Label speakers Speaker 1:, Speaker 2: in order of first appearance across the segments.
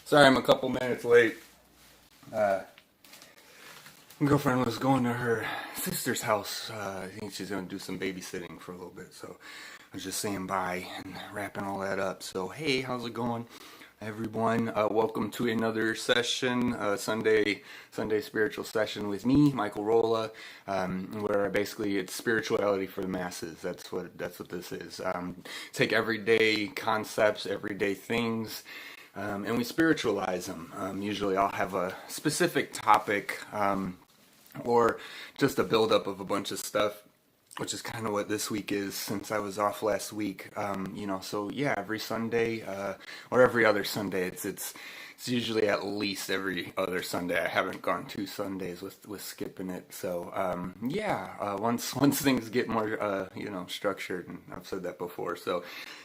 Speaker 1: Sorry, I'm a couple minutes late. My girlfriend was going to her sister's house. I think she's going to do some babysitting for a little bit. So I was just saying bye and wrapping all that up. So, hey, how's it going, everyone? Welcome to another session, Sunday spiritual session with me, Michael Rolla, where basically it's spirituality for the masses. That's what this is. Take everyday concepts, everyday things, and we spiritualize them. Usually I'll have a specific topic or just a buildup of a bunch of stuff, which is kind of what this week is since I was off last week. So yeah, every Sunday or every other Sunday, it's usually at least every other Sunday. I haven't gone 2 Sundays with skipping it. So once things get more structured, and I've said that before. So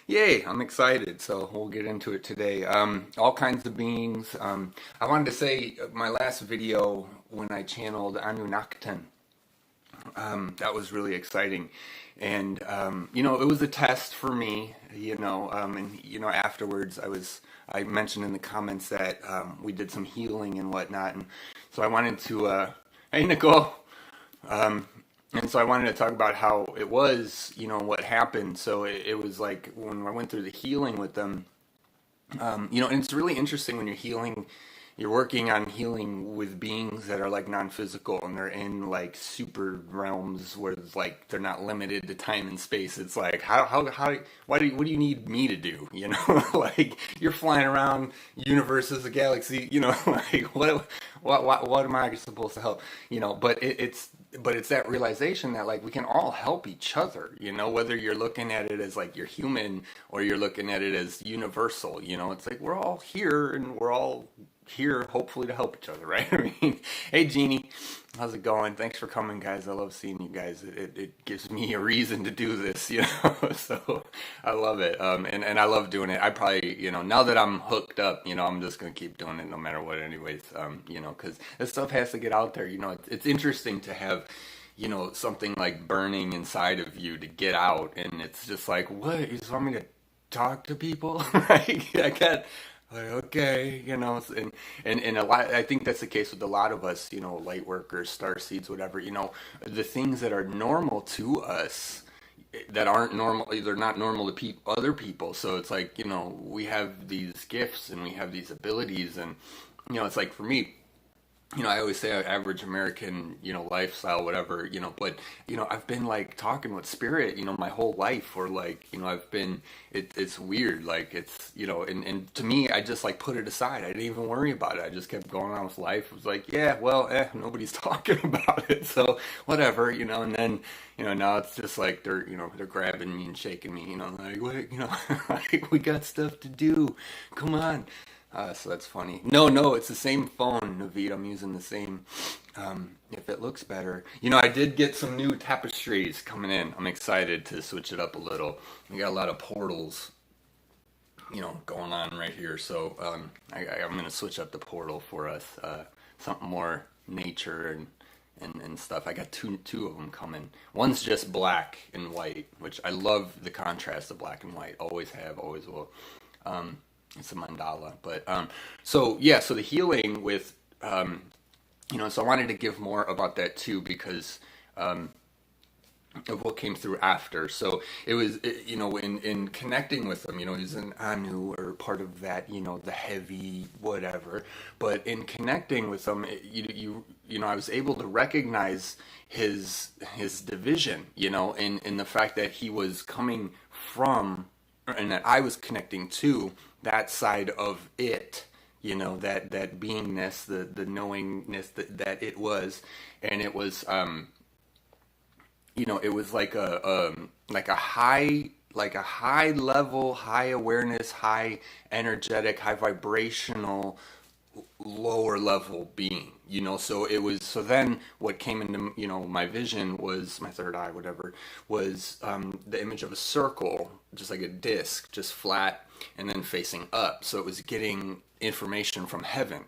Speaker 1: yay, I'm excited. So we'll get into it today. All kinds of beings. I wanted to say my last video when I channeled Anunnakten. That was really exciting, and it was a test for me. Afterwards I mentioned in the comments that we did some healing and whatnot, and so I wanted to hey Nicole, and so I wanted to talk about how it was, what happened. So it was like when I went through the healing with them, and it's really interesting when you're healing. You're working on healing with beings that are like non-physical, and they're in like super realms where it's like they're not limited to time and space. It's like what do you need me to do? Like you're flying around universes, a galaxy. Like what am I supposed to help? But it's that realization that like we can all help each other. Whether you're looking at it as like you're human or you're looking at it as universal. It's like we're all here and we're all here hopefully to help each other, right? I mean, hey Jeannie, how's it going? Thanks for coming, guys. I love seeing you guys. It gives me a reason to do this, so I love it. And I love doing it. I probably, now that I'm hooked up, I'm just gonna keep doing it no matter what anyways. Because this stuff has to get out there. It's interesting to have something like burning inside of you to get out, and it's just like, what, you just want me to talk to people? Like I can't. Like, okay, and a lot. I think that's the case with a lot of us, light workers, star seeds, whatever. The things that are normal to us that aren't normal, they're not normal to other people. So it's like, we have these gifts and we have these abilities, and it's like for me. I always say average American, lifestyle, whatever, but, I've been like talking with spirit, my whole life, or like, I've been, it's weird. Like it's, and to me, I just like put it aside. I didn't even worry about it. I just kept going on with life. It was like, yeah, well, nobody's talking about it. So whatever, and then, now it's just like, they're grabbing me and shaking me, like, what, like we got stuff to do. Come on. So that's funny. No, it's the same phone, Naveed. I'm using the same, if it looks better. I did get some new tapestries coming in. I'm excited to switch it up a little. We got a lot of portals, going on right here. So I'm going to switch up the portal for us. Something more nature and stuff. I got two of them coming. One's just black and white, which I love the contrast of black and white. Always have, always will. It's a mandala, but so the healing with so I wanted to give more about that too, because of what came through after. So it was in connecting with them, he's an Anu or part of that, the heavy whatever, but in connecting with them, I was able to recognize his division, in the fact that he was coming from, and that I was connecting to that side of it, that beingness, the knowingness that it was, and it was, it was like a high level, high awareness, high energetic, high vibrational, lower level being, so then what came into, my vision was my third eye, whatever, was the image of a circle, just like a disc, just flat, and then facing up. So it was getting information from heaven,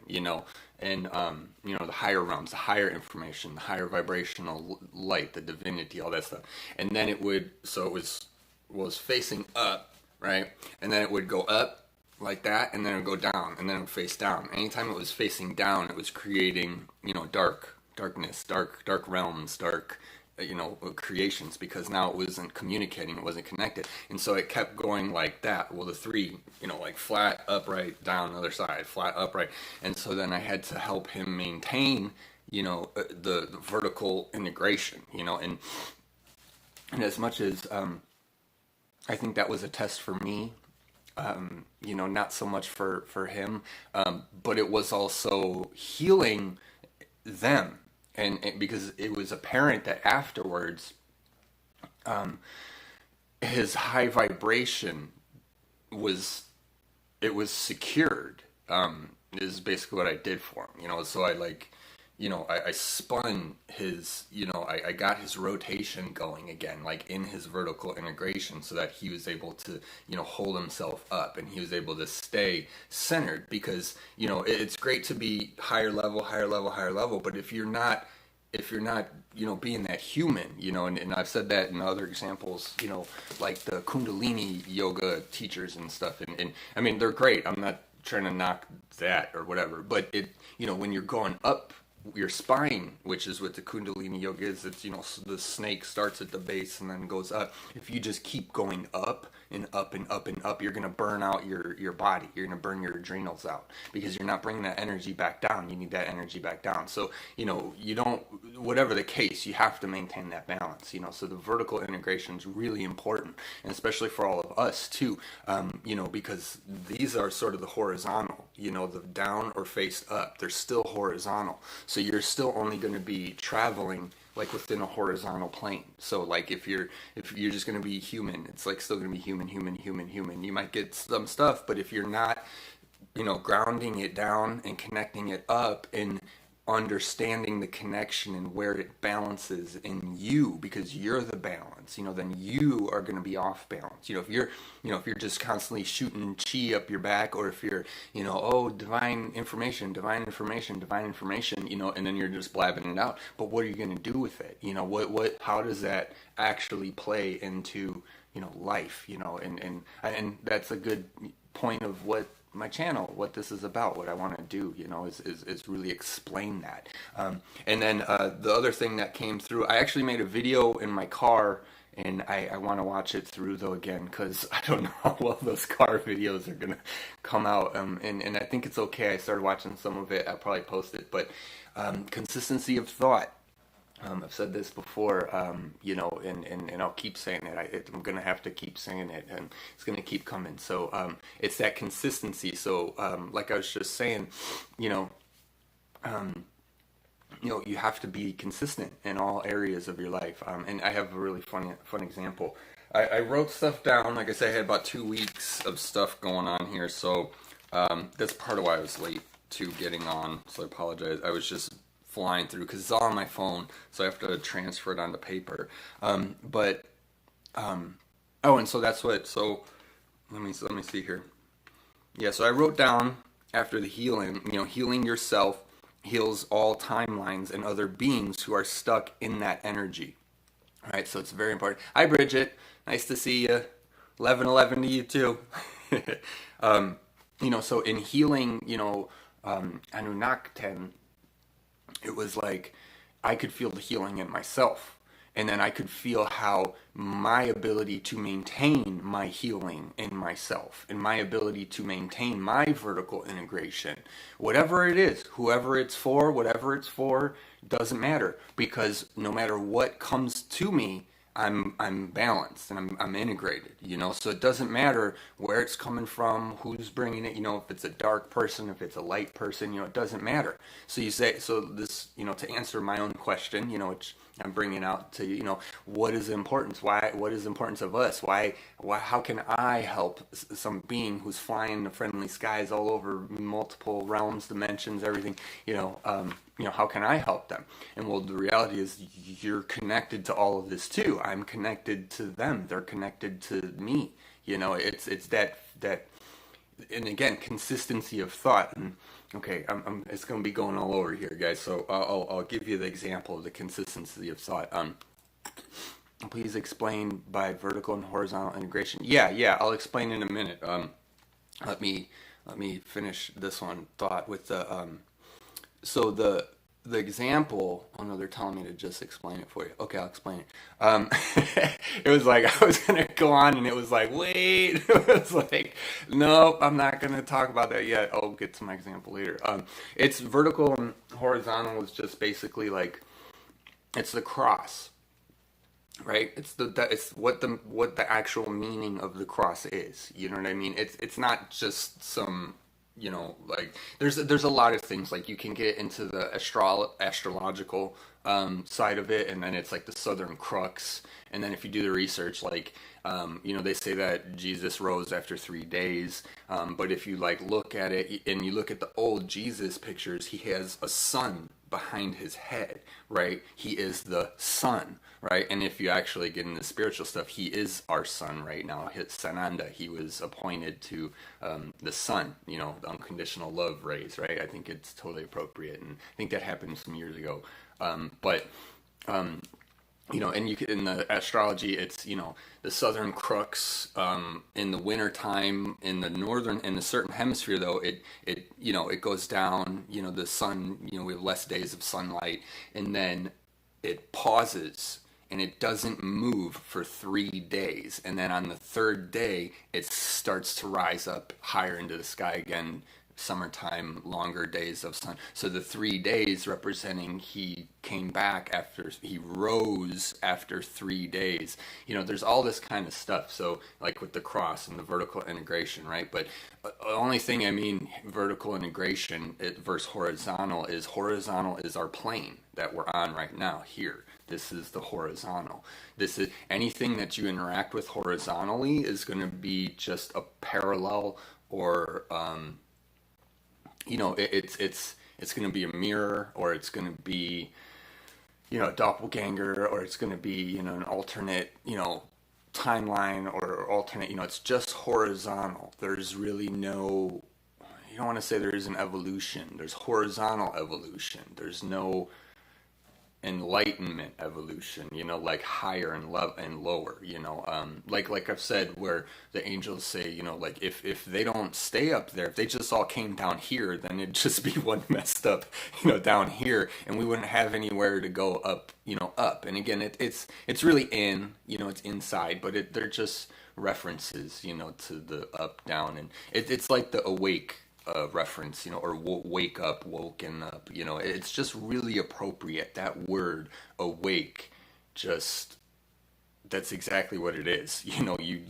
Speaker 1: and the higher realms, the higher information, the higher vibrational light, the divinity, all that stuff. And then it was facing up, right? And then it would go up, like that, and then it would go down, and then it would face down. Anytime it was facing down, it was creating, darkness, dark realms, dark, creations, because now it wasn't communicating, it wasn't connected, and so it kept going like that. Well, the three, like flat, upright, down, other side, flat, upright, and so then I had to help him maintain, the vertical integration, and as much as I think that was a test for me, not so much for him, but it was also healing them, and because it was apparent that afterwards, his high vibration was secured. Is basically what I did for him, So I I spun his, I got his rotation going again, like in his vertical integration, so that he was able to, hold himself up, and he was able to stay centered, because, it's great to be higher level, but if you're not, being that human, and I've said that in other examples, like the Kundalini yoga teachers and stuff, and I mean, they're great. I'm not trying to knock that or whatever, but when you're going up your spine, which is what the Kundalini yoga is, it's, the snake starts at the base and then goes up. If you just keep going up and up and up and up, you're going to burn out your body. You're going to burn your adrenals out, because you're not bringing that energy back down. You need that energy back down. So, you don't, whatever the case, you have to maintain that balance, so the vertical integration is really important, and especially for all of us too, because these are sort of the horizontal, the down or face up, they're still horizontal. So you're still only going to be traveling like within a horizontal plane. So like if you're just going to be human, it's like still going to be human. You might get some stuff, but if you're not, grounding it down and connecting it up and understanding the connection and where it balances in you, because you're the balance, then you are going to be off balance. If you're just constantly shooting chi up your back, or if you're, divine information, and then you're just blabbing it out. But what are you going to do with it? How does that actually play into, life, and that's a good point of what my channel, what this is about, what I want to do, is really explain that. And then the other thing that came through, I actually made a video in my car, and I want to watch it through though again, because I don't know how well those car videos are going to come out. And I think it's okay. I started watching some of it. I'll probably post it. But consistency of thought. I've said this before, and I'll keep saying it. I'm going to have to keep saying it, and it's going to keep coming. So it's that consistency. So like I was just saying, you have to be consistent in all areas of your life. And I have a really fun example. I wrote stuff down. Like I said, I had about 2 weeks of stuff going on here. So that's part of why I was late to getting on. So I apologize. I was just flying through, because it's all on my phone, so I have to transfer it onto paper. And so that's what. So let me see here. Yeah, so I wrote down after the healing. Healing yourself heals all timelines and other beings who are stuck in that energy. All right, so it's very important. Hi, Bridget. Nice to see you. 11:11 to you too. So in healing, Anunnakten, it was like I could feel the healing in myself, and then I could feel how my ability to maintain my healing in myself, and my ability to maintain my vertical integration, whatever it is, whoever it's for, whatever it's for, doesn't matter, because no matter what comes to me, I'm balanced and I'm integrated, so it doesn't matter where it's coming from, who's bringing it, if it's a dark person, if it's a light person, it doesn't matter. So you say, so this, to answer my own question, which I'm bringing out to you, what is the importance? What is the importance of us? How can I help some being who's flying the friendly skies all over multiple realms, dimensions, everything, how can I help them? And well, the reality is you're connected to all of this too. I'm connected to them. They're connected to me. It's that, and again, consistency of thought. And okay, it's going to be going all over here, guys. So I'll give you the example of the consistency of thought. Please explain by vertical and horizontal integration. Yeah, I'll explain in a minute. let me finish this one thought with the so the example. Oh no, they're telling me to just explain it for you. Okay, I'll explain it. It was like I was gonna go on, and it was like, wait. It was like, nope, I'm not gonna talk about that yet. I'll get to my example later. It's vertical and horizontal is just basically like it's the cross, right? It's what the actual meaning of the cross is. You know what I mean? It's not just some, like there's a lot of things, like you can get into the astrological side of it, and then it's like the southern crux, and then if you do the research, like they say that Jesus rose after 3 days, but if you like look at it and you look at the old Jesus pictures, he has a sun behind his head, right? He is the sun, right? And if you actually get into spiritual stuff, he is our sun right now. His Sananda, he was appointed to the sun, the unconditional love rays, right? I think it's totally appropriate, and I think that happened some years ago. But and you could, in the astrology, it's the southern crux in the winter time. In the certain hemisphere though, it goes down. The sun, we have less days of sunlight, and then it pauses and it doesn't move for 3 days, and then on the third day it starts to rise up higher into the sky again. Summertime, longer days of sun. So the 3 days representing he came back after, he rose after 3 days. There's all this kind of stuff. So like with the cross and the vertical integration, right? But the only thing I mean, vertical integration versus horizontal is our plane that we're on right now here. This is the horizontal. This is anything that you interact with horizontally is going to be just a parallel, or it's going to be a mirror, or it's going to be a doppelganger, or it's going to be an alternate timeline, or alternate. It's just horizontal. There's really no, you don't want to say there is an evolution. There's horizontal evolution. There's no enlightenment evolution, like higher and lower, like I've said, where the angels say, like if they don't stay up there, if they just all came down here, then it'd just be one messed up, down here, and we wouldn't have anywhere to go up, up. And again, it's really it's inside, but they're just references, to the up, down, and it's like the awake reference, or wake up, woken up, it's just really appropriate. That word awake, just, that's exactly what it is. You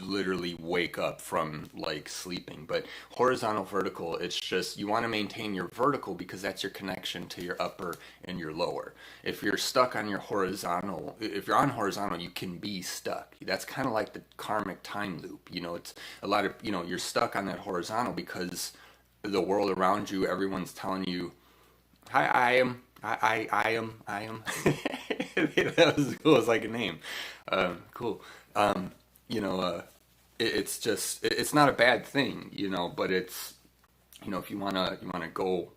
Speaker 1: literally wake up from like sleeping. But horizontal, vertical, it's just you want to maintain your vertical because that's your connection to your upper and your lower. If you're stuck on your horizontal, if you're on horizontal, you can be stuck. That's kind of like the karmic time loop. It's a lot of, you're stuck on that horizontal because the world around you, everyone's telling you, hi, I am. That was cool. It's like a name. Cool. It's just, it's not a bad thing, but it's, if you wanna go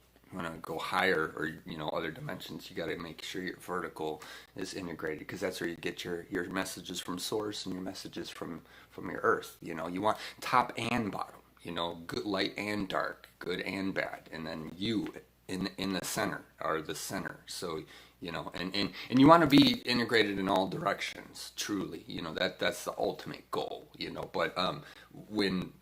Speaker 1: higher, or other dimensions, you got to make sure your vertical is integrated, because that's where you get your messages from source and your messages from your earth. You want top and bottom. Good, light and dark, good and bad, and then you in the center are the center. So and you want to be integrated in all directions. Truly, that's the ultimate goal. But when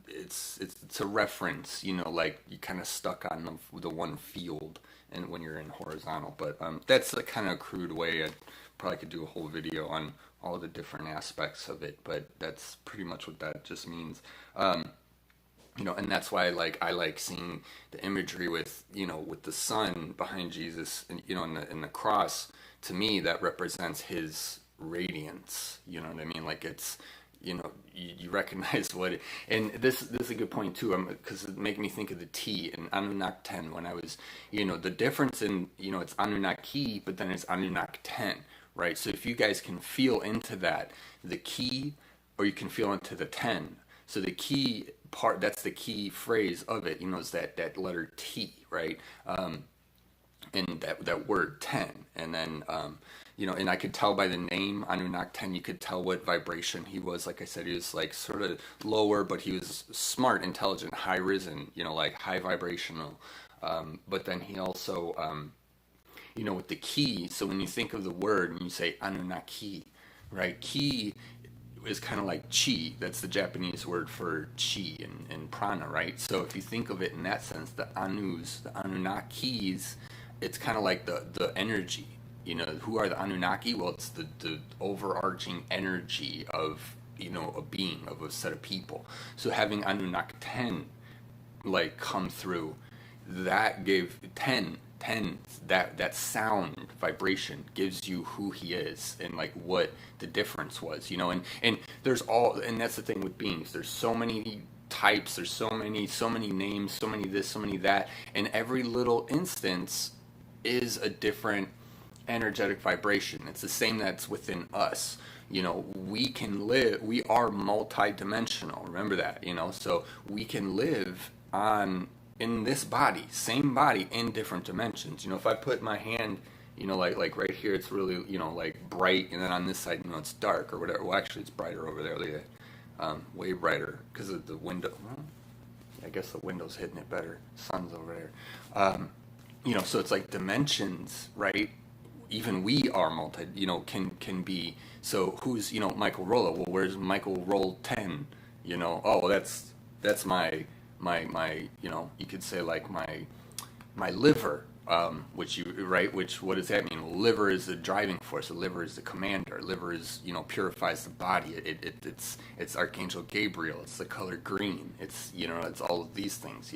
Speaker 1: it's a reference. Like you kind of stuck on the one field, and when you're in horizontal. But that's a kind of crude way. I probably could do a whole video on all the different aspects of it, but that's pretty much what that just means. And that's why I like seeing the imagery with with the sun behind Jesus, and in the cross. To me, that represents his radiance. You know what I mean? Like it's you recognize what it, and this is a good point too, because it made me think of the T in Anunnaki 10 when I was the difference in it's Anunnaki, but then it's Anunnaki 10, right? So if you guys can feel into that, the key, or you can feel into the 10. So the key part, that's the key phrase of it, is that letter T, right? And that word 10. And then and I could tell by the name Anunnaki 10, you could tell what vibration he was. Like I said, he was like sort of lower, but he was smart, intelligent, high risen, like high vibrational. But then he also, with the key. So when you think of the word and you say Anunnaki, right? Ki is kind of like chi. That's the Japanese word for chi and prana, right? So if you think of it in that sense, the Anunnakis, it's kind of like the energy. Who are the Anunnaki? Well, it's the overarching energy of, a being, of a set of people. So having Anunnaki 10 like come through, that gave 10 that sound vibration gives you who he is and like what the difference was, and there's and that's the thing with beings, there's so many types, there's so many names, so many this, so many that, and every little instance is a different energetic vibration. It's the same that's within us. We are multi-dimensional, remember that, so we can live in this body, same body, in different dimensions. If I put my hand, like right here, it's really, like bright, and then on this side, it's dark or whatever. Well, actually, it's brighter over there. Look at it. Way brighter because of the window. Well, I guess the window's hitting it better. Sun's over there. So it's like dimensions, right? Even we are multi, can be. So who's, Michael Rolla? Well, where's Michael Roll 10? Oh, that's my you could say like my liver, which what does that mean? Well, liver is the driving force. The liver is the commander. Liver is, purifies the body. It's Archangel Gabriel. It's the color green. It's, it's all of these things,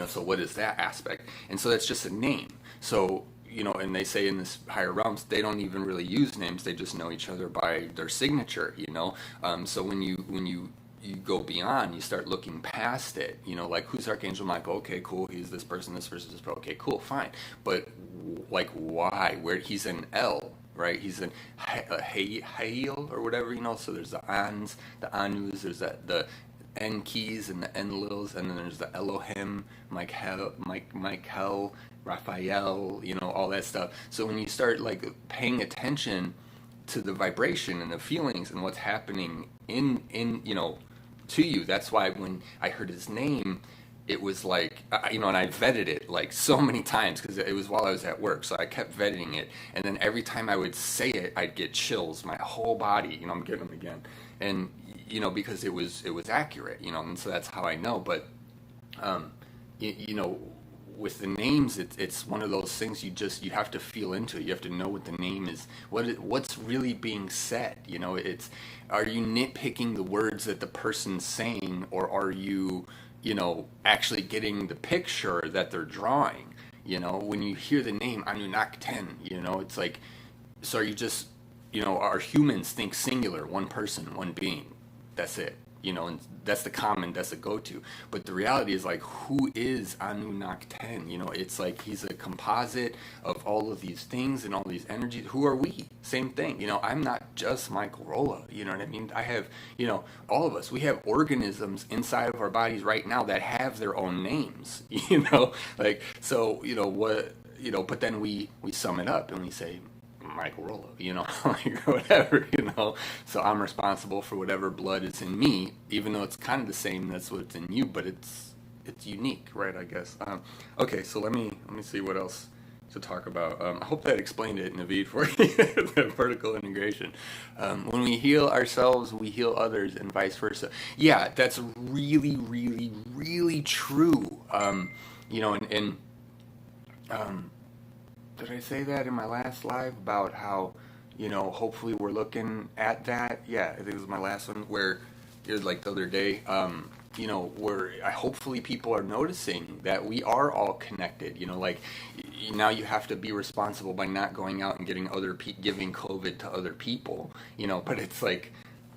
Speaker 1: so what is that aspect? And so that's just a name. So, and they say in this higher realms, they don't even really use names. They just know each other by their signature, So when you go beyond, you start looking past it, like who's Archangel Michael? Okay, cool. He's this person, this person, this person. Okay, cool, fine. But like, why? Where he's an L, right? He's an Hail or whatever, So there's the Ans, the Anus. There's the N keys and the Enlils, and then there's the Elohim, Michael, Raphael, all that stuff. So when you start like paying attention to the vibration and the feelings and what's happening in to you, that's why when I heard his name, it was like, and I vetted it like so many times because it was while I was at work, so I kept vetting it, and then every time I would say it, I'd get chills, my whole body, I'm getting them again, and because it was accurate, and so that's how I know. But with the names, it's one of those things you have to feel into it. You have to know what the name is, what's really being said. Are you nitpicking the words that the person's saying, or are you actually getting the picture that they're drawing? When you hear the name Anunnaki 10, it's like, so are you just, are humans think singular, one person, one being, that's it, and that's the go-to. But the reality is, like, who is Anunnaki 10? It's like he's a composite of all of these things and all these energies. Who are we? Same thing. I'm not just Michael Rolla. You know what I mean? I have, all of us, we have organisms inside of our bodies right now that have their own names, like, so, but then we sum it up and we say, Michael Rolla, like whatever, So I'm responsible for whatever blood is in me, even though it's kind of the same. That's what's in you, but it's unique, right? I guess. Okay, so let me see what else to talk about. I hope that explained it, Naveed, for you. The vertical integration. When we heal ourselves, we heal others, and vice versa. Yeah, that's really, really, really true. Did I say that in my last live about how, hopefully we're looking at that? Yeah, I think it was my last one where it was like the other day, where hopefully people are noticing that we are all connected, like now you have to be responsible by not going out and getting giving COVID to other people, but it's like,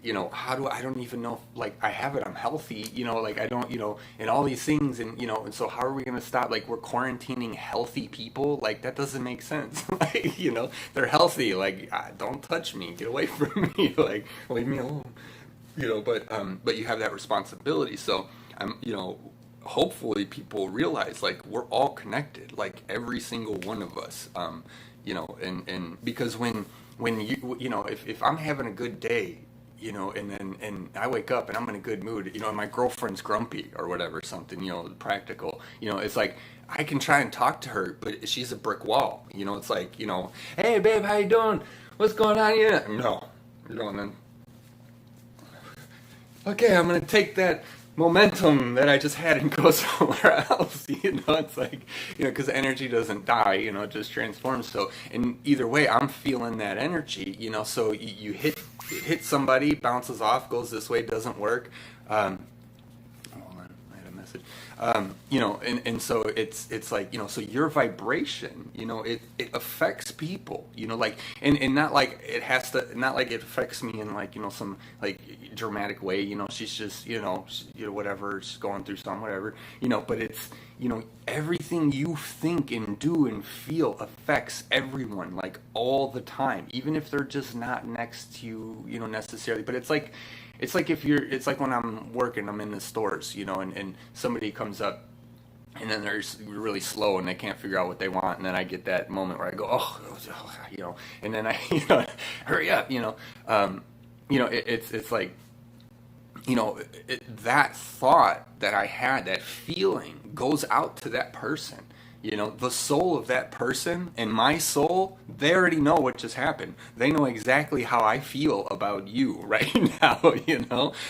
Speaker 1: I don't even know, like, I have it, I'm healthy, like, I don't, and all these things, and, and so how are we going to stop, like, we're quarantining healthy people, like, that doesn't make sense, like, they're healthy, like, don't touch me, get away from me, like, leave me alone, but you have that responsibility, so, I'm, hopefully people realize like we're all connected, like every single one of us. And because when you know, if I'm having a good day, and I wake up and I'm in a good mood, and my girlfriend's grumpy or whatever, something, practical, it's like I can try and talk to her, but she's a brick wall. It's like, hey babe, how you doing? What's going on here? No, and then okay, I'm gonna take that momentum that I just had and go somewhere else. It's like, because energy doesn't die, it just transforms. So, in either way, I'm feeling that energy, so you hit somebody, bounces off, goes this way, doesn't work. Hold on, I had a message. And so it's like, so your vibration, it affects people, like, and not like it has to, not like it affects me in like, some like dramatic way, she's just, whatever, she's going through some, whatever, but it's, everything you think and do and feel affects everyone, like all the time, even if they're just not next to you, necessarily. But it's like it's like when I'm working, I'm in the stores, and somebody comes up and then they're really slow and they can't figure out what they want, and then I get that moment where I go, and then I, hurry up, it's like, that thought that I had, that feeling goes out to that person. The soul of that person and my soul, they already know what just happened. They know exactly how I feel about you right now,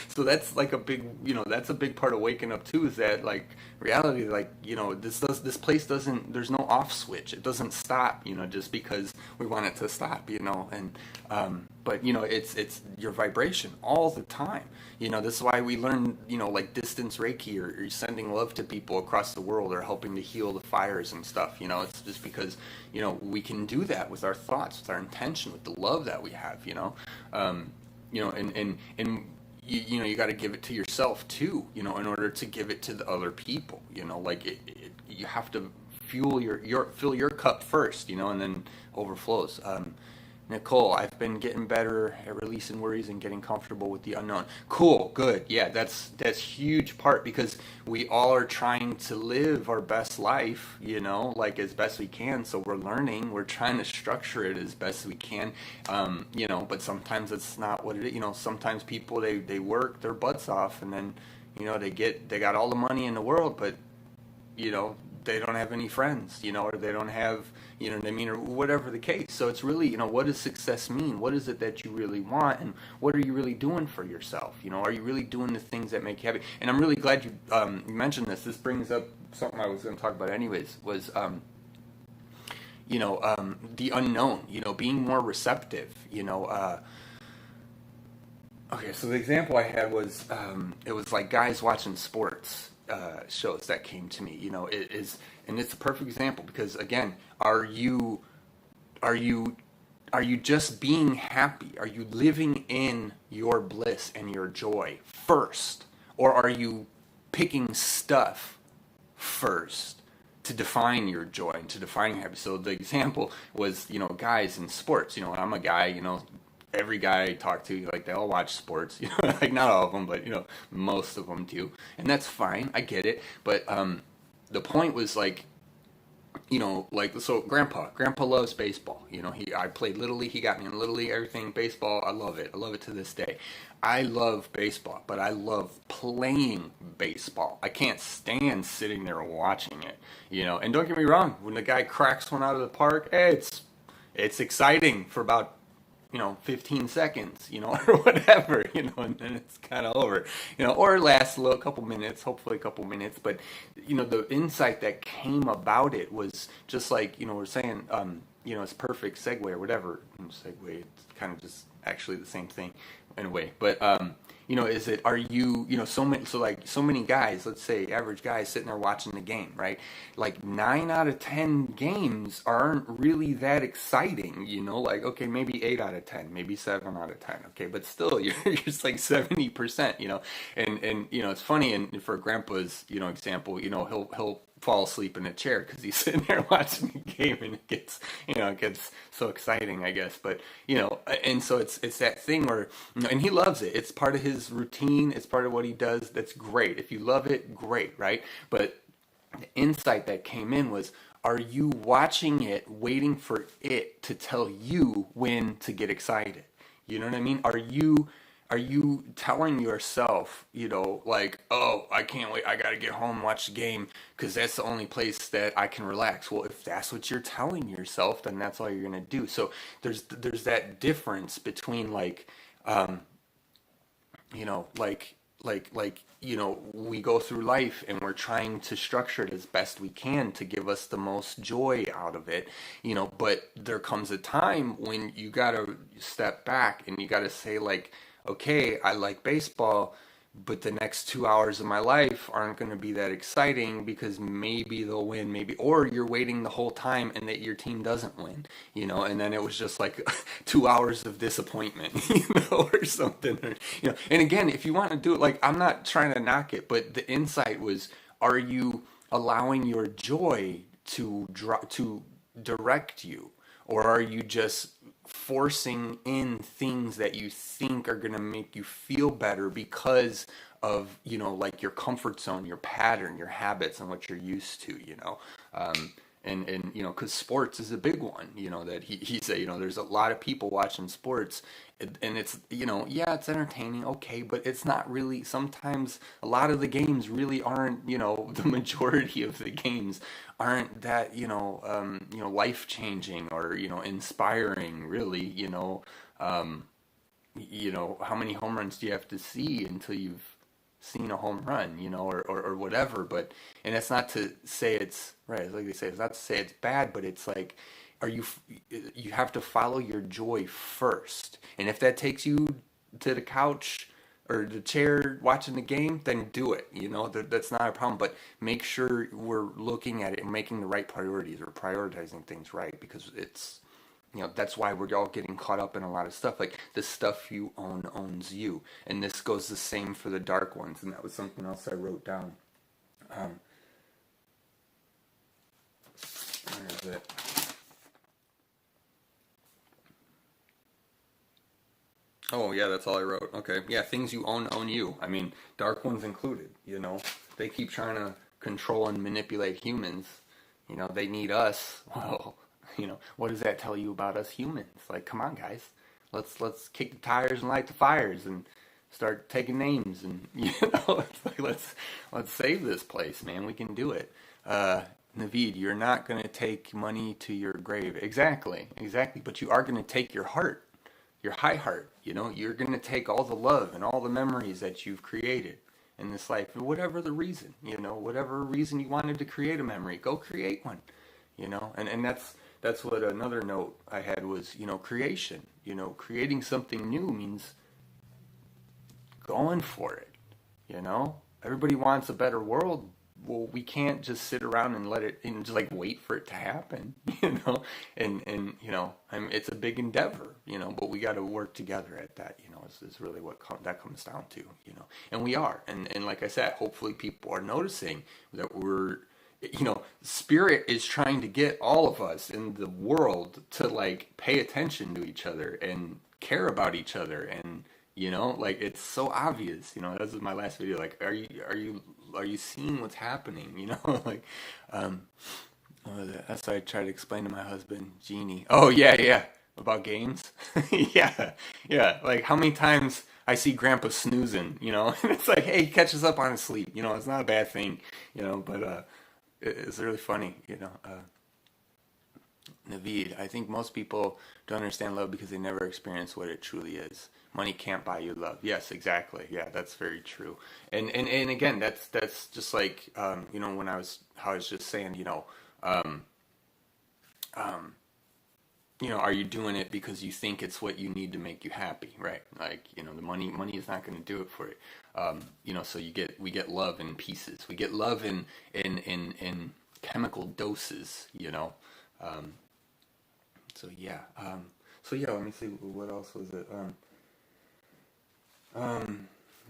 Speaker 1: So that's like a big, that's a big part of waking up too, is that like reality, like, this place doesn't, there's no off switch. It doesn't stop, just because we want it to stop, but it's your vibration all the time. This is why we learn, like distance Reiki, or sending love to people across the world, or helping to heal the fires and stuff. It's just because, we can do that with our thoughts, with our intention, with the love that we have, and you got to give it to yourself too, in order to give it to the other people, like you have to fill your cup first, and then overflows. Nicole, I've been getting better at releasing worries and getting comfortable with the unknown. Cool, good. Yeah, that's huge part, because we all are trying to live our best life, like as best we can. So we're learning, we're trying to structure it as best we can, but sometimes it's not what it is. Sometimes people, they work their butts off, and then, they got all the money in the world, but, they don't have any friends, or they don't have, or whatever the case. So it's really, what does success mean? What is it that you really want, and what are you really doing for yourself? Are you really doing the things that make you happy? And I'm really glad you mentioned this. This brings up something I was going to talk about anyways, was, the unknown, being more receptive, okay, so the example I had was, it was like guys watching sports shows that came to me. It is, and it's a perfect example, because again, are you just being happy? Are you living in your bliss and your joy first, or are you picking stuff first to define your joy and to define your happiness? So the example was, guys in sports. I'm a guy, every guy I talk to, like, they all watch sports, like not all of them, but, most of them do. And that's fine. I get it. But, the point was like, so grandpa loves baseball. I played Little League. He got me in Little League, everything, baseball. I love it. I love it to this day. I love baseball, but I love playing baseball. I can't stand sitting there watching it, and don't get me wrong. When the guy cracks one out of the park, it's exciting for about 15 seconds, or whatever, and then it's kind of over, or it lasts a couple minutes, hopefully a couple minutes. But, the insight that came about it was just like, we're saying, it's perfect segue or whatever. Segue, it's kind of just actually the same thing in a way. But, are you, so many guys, let's say average guys sitting there watching the game, right? Like 9 out of 10 games aren't really that exciting, like, okay, maybe 8 out of 10, maybe 7 out of 10. Okay. But still, you're just like 70%, and, it's funny. And for grandpa's, example, he'll fall asleep in a chair because he's sitting there watching the game, and it gets so exciting, I guess. But and so it's that thing where, and he loves it. It's part of his routine. It's part of what he does. That's great. If you love it, great, right? But the insight that came in was, are you watching it, waiting for it to tell you when to get excited? You know what I mean? Are you telling yourself, like, oh, I can't wait, I gotta get home and watch the game because that's the only place that I can relax? Well, if that's what you're telling yourself, then that's all you're gonna do. So there's that difference between, like, we go through life and we're trying to structure it as best we can to give us the most joy out of it, but there comes a time when you gotta step back and you gotta say, like, okay, I like baseball, but the next 2 hours of my life aren't going to be that exciting because maybe they'll win, maybe, or you're waiting the whole time and that your team doesn't win, and then it was just like 2 hours of disappointment, or something, and again, if you want to do it, like, I'm not trying to knock it, but the insight was, are you allowing your joy to direct you, or are you just forcing in things that you think are going to make you feel better because of, like, your comfort zone, your pattern, your habits, and what you're used to, and because sports is a big one, that he said, there's a lot of people watching sports, and it's, yeah, it's entertaining, okay, but it's not really, sometimes a lot of the games really aren't, the majority of the games aren't that, life changing or, inspiring, really, how many home runs do you have to see until you've seen a home run, or whatever. But, and it's not to say it's right, like they say, it's not to say it's bad, but it's like, you have to follow your joy first, and if that takes you to the couch or the chair watching the game, then do it. That's not a problem. But make sure we're looking at it and making the right priorities, or prioritizing things right, because it's, that's why we're all getting caught up in a lot of stuff. Like, the stuff you own owns you, and this goes the same for the dark ones. And that was something else I wrote down. Where is it? Oh, yeah, that's all I wrote. Okay. Yeah, things you own you. I mean, dark ones included, They keep trying to control and manipulate humans. They need us. Well, what does that tell you about us humans? Like, come on, guys. Let's kick the tires and light the fires and start taking names, and it's like, let's save this place, man. We can do it. Naveed, you're not going to take money to your grave. Exactly. But you are going to take your heart, your high heart. You're going to take all the love and all the memories that you've created in this life, for whatever the reason, whatever reason you wanted to create a memory, go create one, and that's what another note I had was, creation, creating something new means going for it, everybody wants a better world. Well, we can't just sit around and let it, just like wait for it to happen, and I mean, it's a big endeavor, but we got to work together at that, is really what that comes down to, and we are, and like I said, hopefully people are noticing that we're, spirit is trying to get all of us in the world to, like, pay attention to each other and care about each other, and like, it's so obvious. This is my last video. Like, are you seeing what's happening? Like, that's what I try to explain to my husband, Jeannie. Oh, yeah, about games. yeah. Like, how many times I see Grandpa snoozing, and it's like, hey, he catches up on his sleep. It's not a bad thing, but it's really funny, Naveed, I think most people don't understand love because they never experience what it truly is. Money can't buy you love. Yes, exactly. Yeah, that's very true. And again, that's just like, when I was just saying, um, um, are you doing it because you think it's what you need to make you happy, right? Like, the money is not going to do it for it. So we get love in pieces. We get love in chemical doses, Um, so yeah. Let me see, what else was it?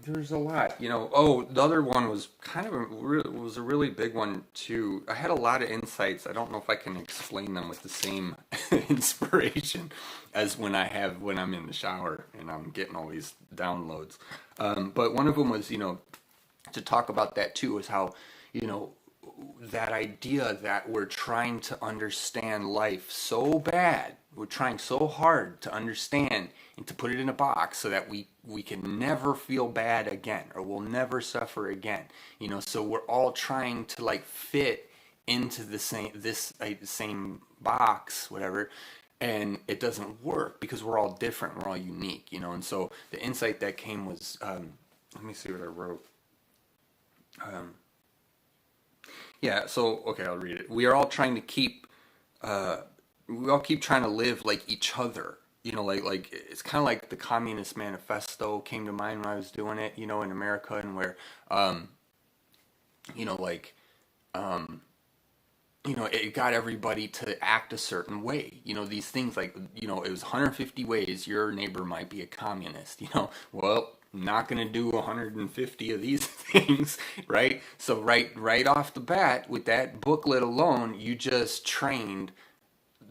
Speaker 1: There's a lot, Oh, the other one was kind of was a really big one too. I had a lot of insights. I don't know if I can explain them with the same inspiration as when I'm in the shower and I'm getting all these downloads. But one of them was, to talk about that too, is how, you know, that idea that we're trying to understand life so bad, we're trying so hard to understand and to put it in a box so that we can never feel bad again or we'll never suffer again. So we're all trying to like fit into the same box, whatever, and it doesn't work because we're all different, we're all unique. And so the insight that came was, let me see what I wrote. Um, Yeah, so okay, I'll read it. Uh, we all keep trying to live like each other. Like it's kind of like the Communist Manifesto came to mind when I was doing it. In America, and where, um, like, um, it got everybody to act a certain way. These things like, it was 150 ways your neighbor might be a communist. Well, not going to do 150 of these things, right? So right off the bat with that booklet alone, you just trained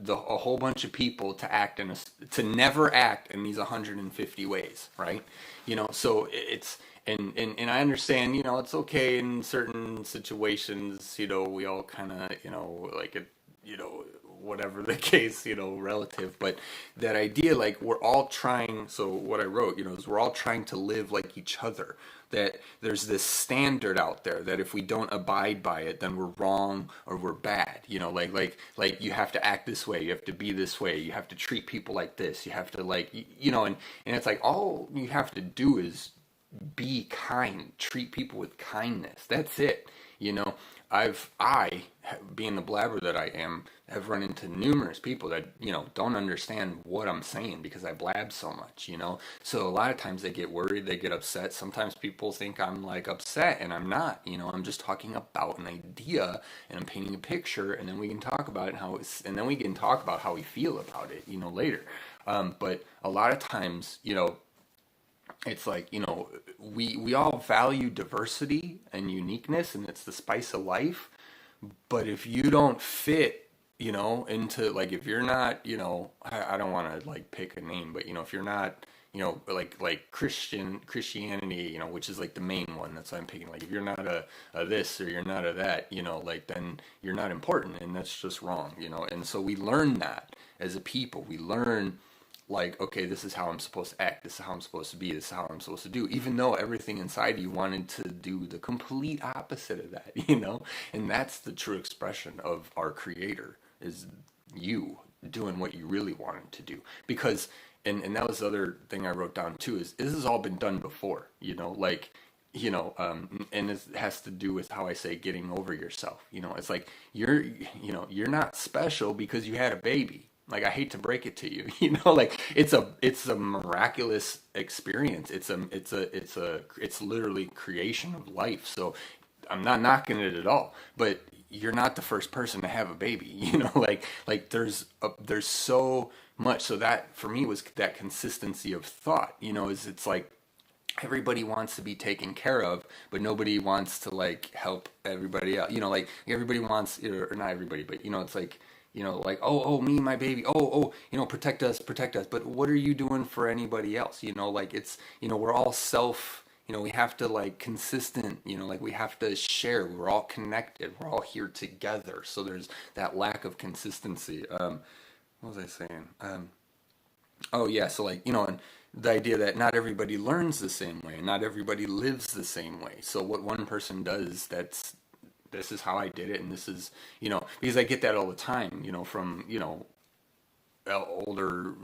Speaker 1: a whole bunch of people to to never act in these 150 ways, right? So it's and I understand, it's okay in certain situations, we all kind of, like it, whatever the case, relative, but that idea, like we're all trying, so what I wrote, is we're all trying to live like each other, that there's this standard out there that if we don't abide by it, then we're wrong or we're bad. Like you have to act this way, you have to be this way, you have to treat people like this, you have to like, and it's like all you have to do is be kind, treat people with kindness. That's it. You know, being the blabber that I am, have run into numerous people that, don't understand what I'm saying because I blab so much, So a lot of times they get worried, they get upset. Sometimes people think I'm like upset and I'm not, I'm just talking about an idea and I'm painting a picture and then we can talk about it and then we can talk about how we feel about it, later. But a lot of times, it's like, we all value diversity and uniqueness and it's the spice of life. But if you don't fit, into like, if you're not, I don't want to like pick a name, but if you're not, like Christianity, which is like the main one, that's what I'm picking. Like if you're not a this or you're not a that, like then you're not important and that's just wrong, And so we learn that as a people. We learn like, okay, this is how I'm supposed to act, this is how I'm supposed to be, this is how I'm supposed to do, even though everything inside you wanted to do the complete opposite of that, And that's the true expression of our creator, is you doing what you really wanted to do. Because, and that was the other thing I wrote down too, is this has all been done before, like, and it has to do with how I say getting over yourself. It's like you're not special because you had a baby. Like I hate to break it to you, like it's a miraculous experience. It's literally creation of life. So I'm not knocking it at all, but you're not the first person to have a baby, like there's so much. So that for me was that consistency of thought, is it's like everybody wants to be taken care of, but nobody wants to like help everybody out. Like everybody wants, or not everybody, but it's like, like, oh, me, my baby, oh, protect us, protect us. But what are you doing for anybody else? Like it's, we're all we have to like consistent, like we have to share. We're all connected. We're all here together. So there's that lack of consistency. What was I saying? Oh yeah, so like, and the idea that not everybody learns the same way, not everybody lives the same way. So what one person does, this is how I did it, and this is, because I get that all the time, from, older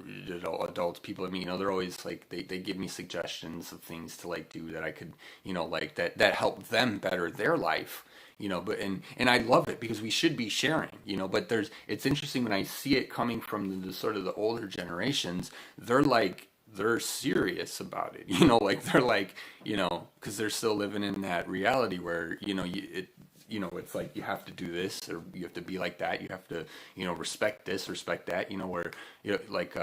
Speaker 1: adults, people I mean, they're always like, they give me suggestions of things to like do that I could, like that help them better their life. But and I love it because we should be sharing, but it's interesting when I see it coming from the sort of the older generations. They're serious about it, like they're like, because they're still living in that reality where, it's like you have to do this or you have to be like that. You have to, respect this, respect that, where, like,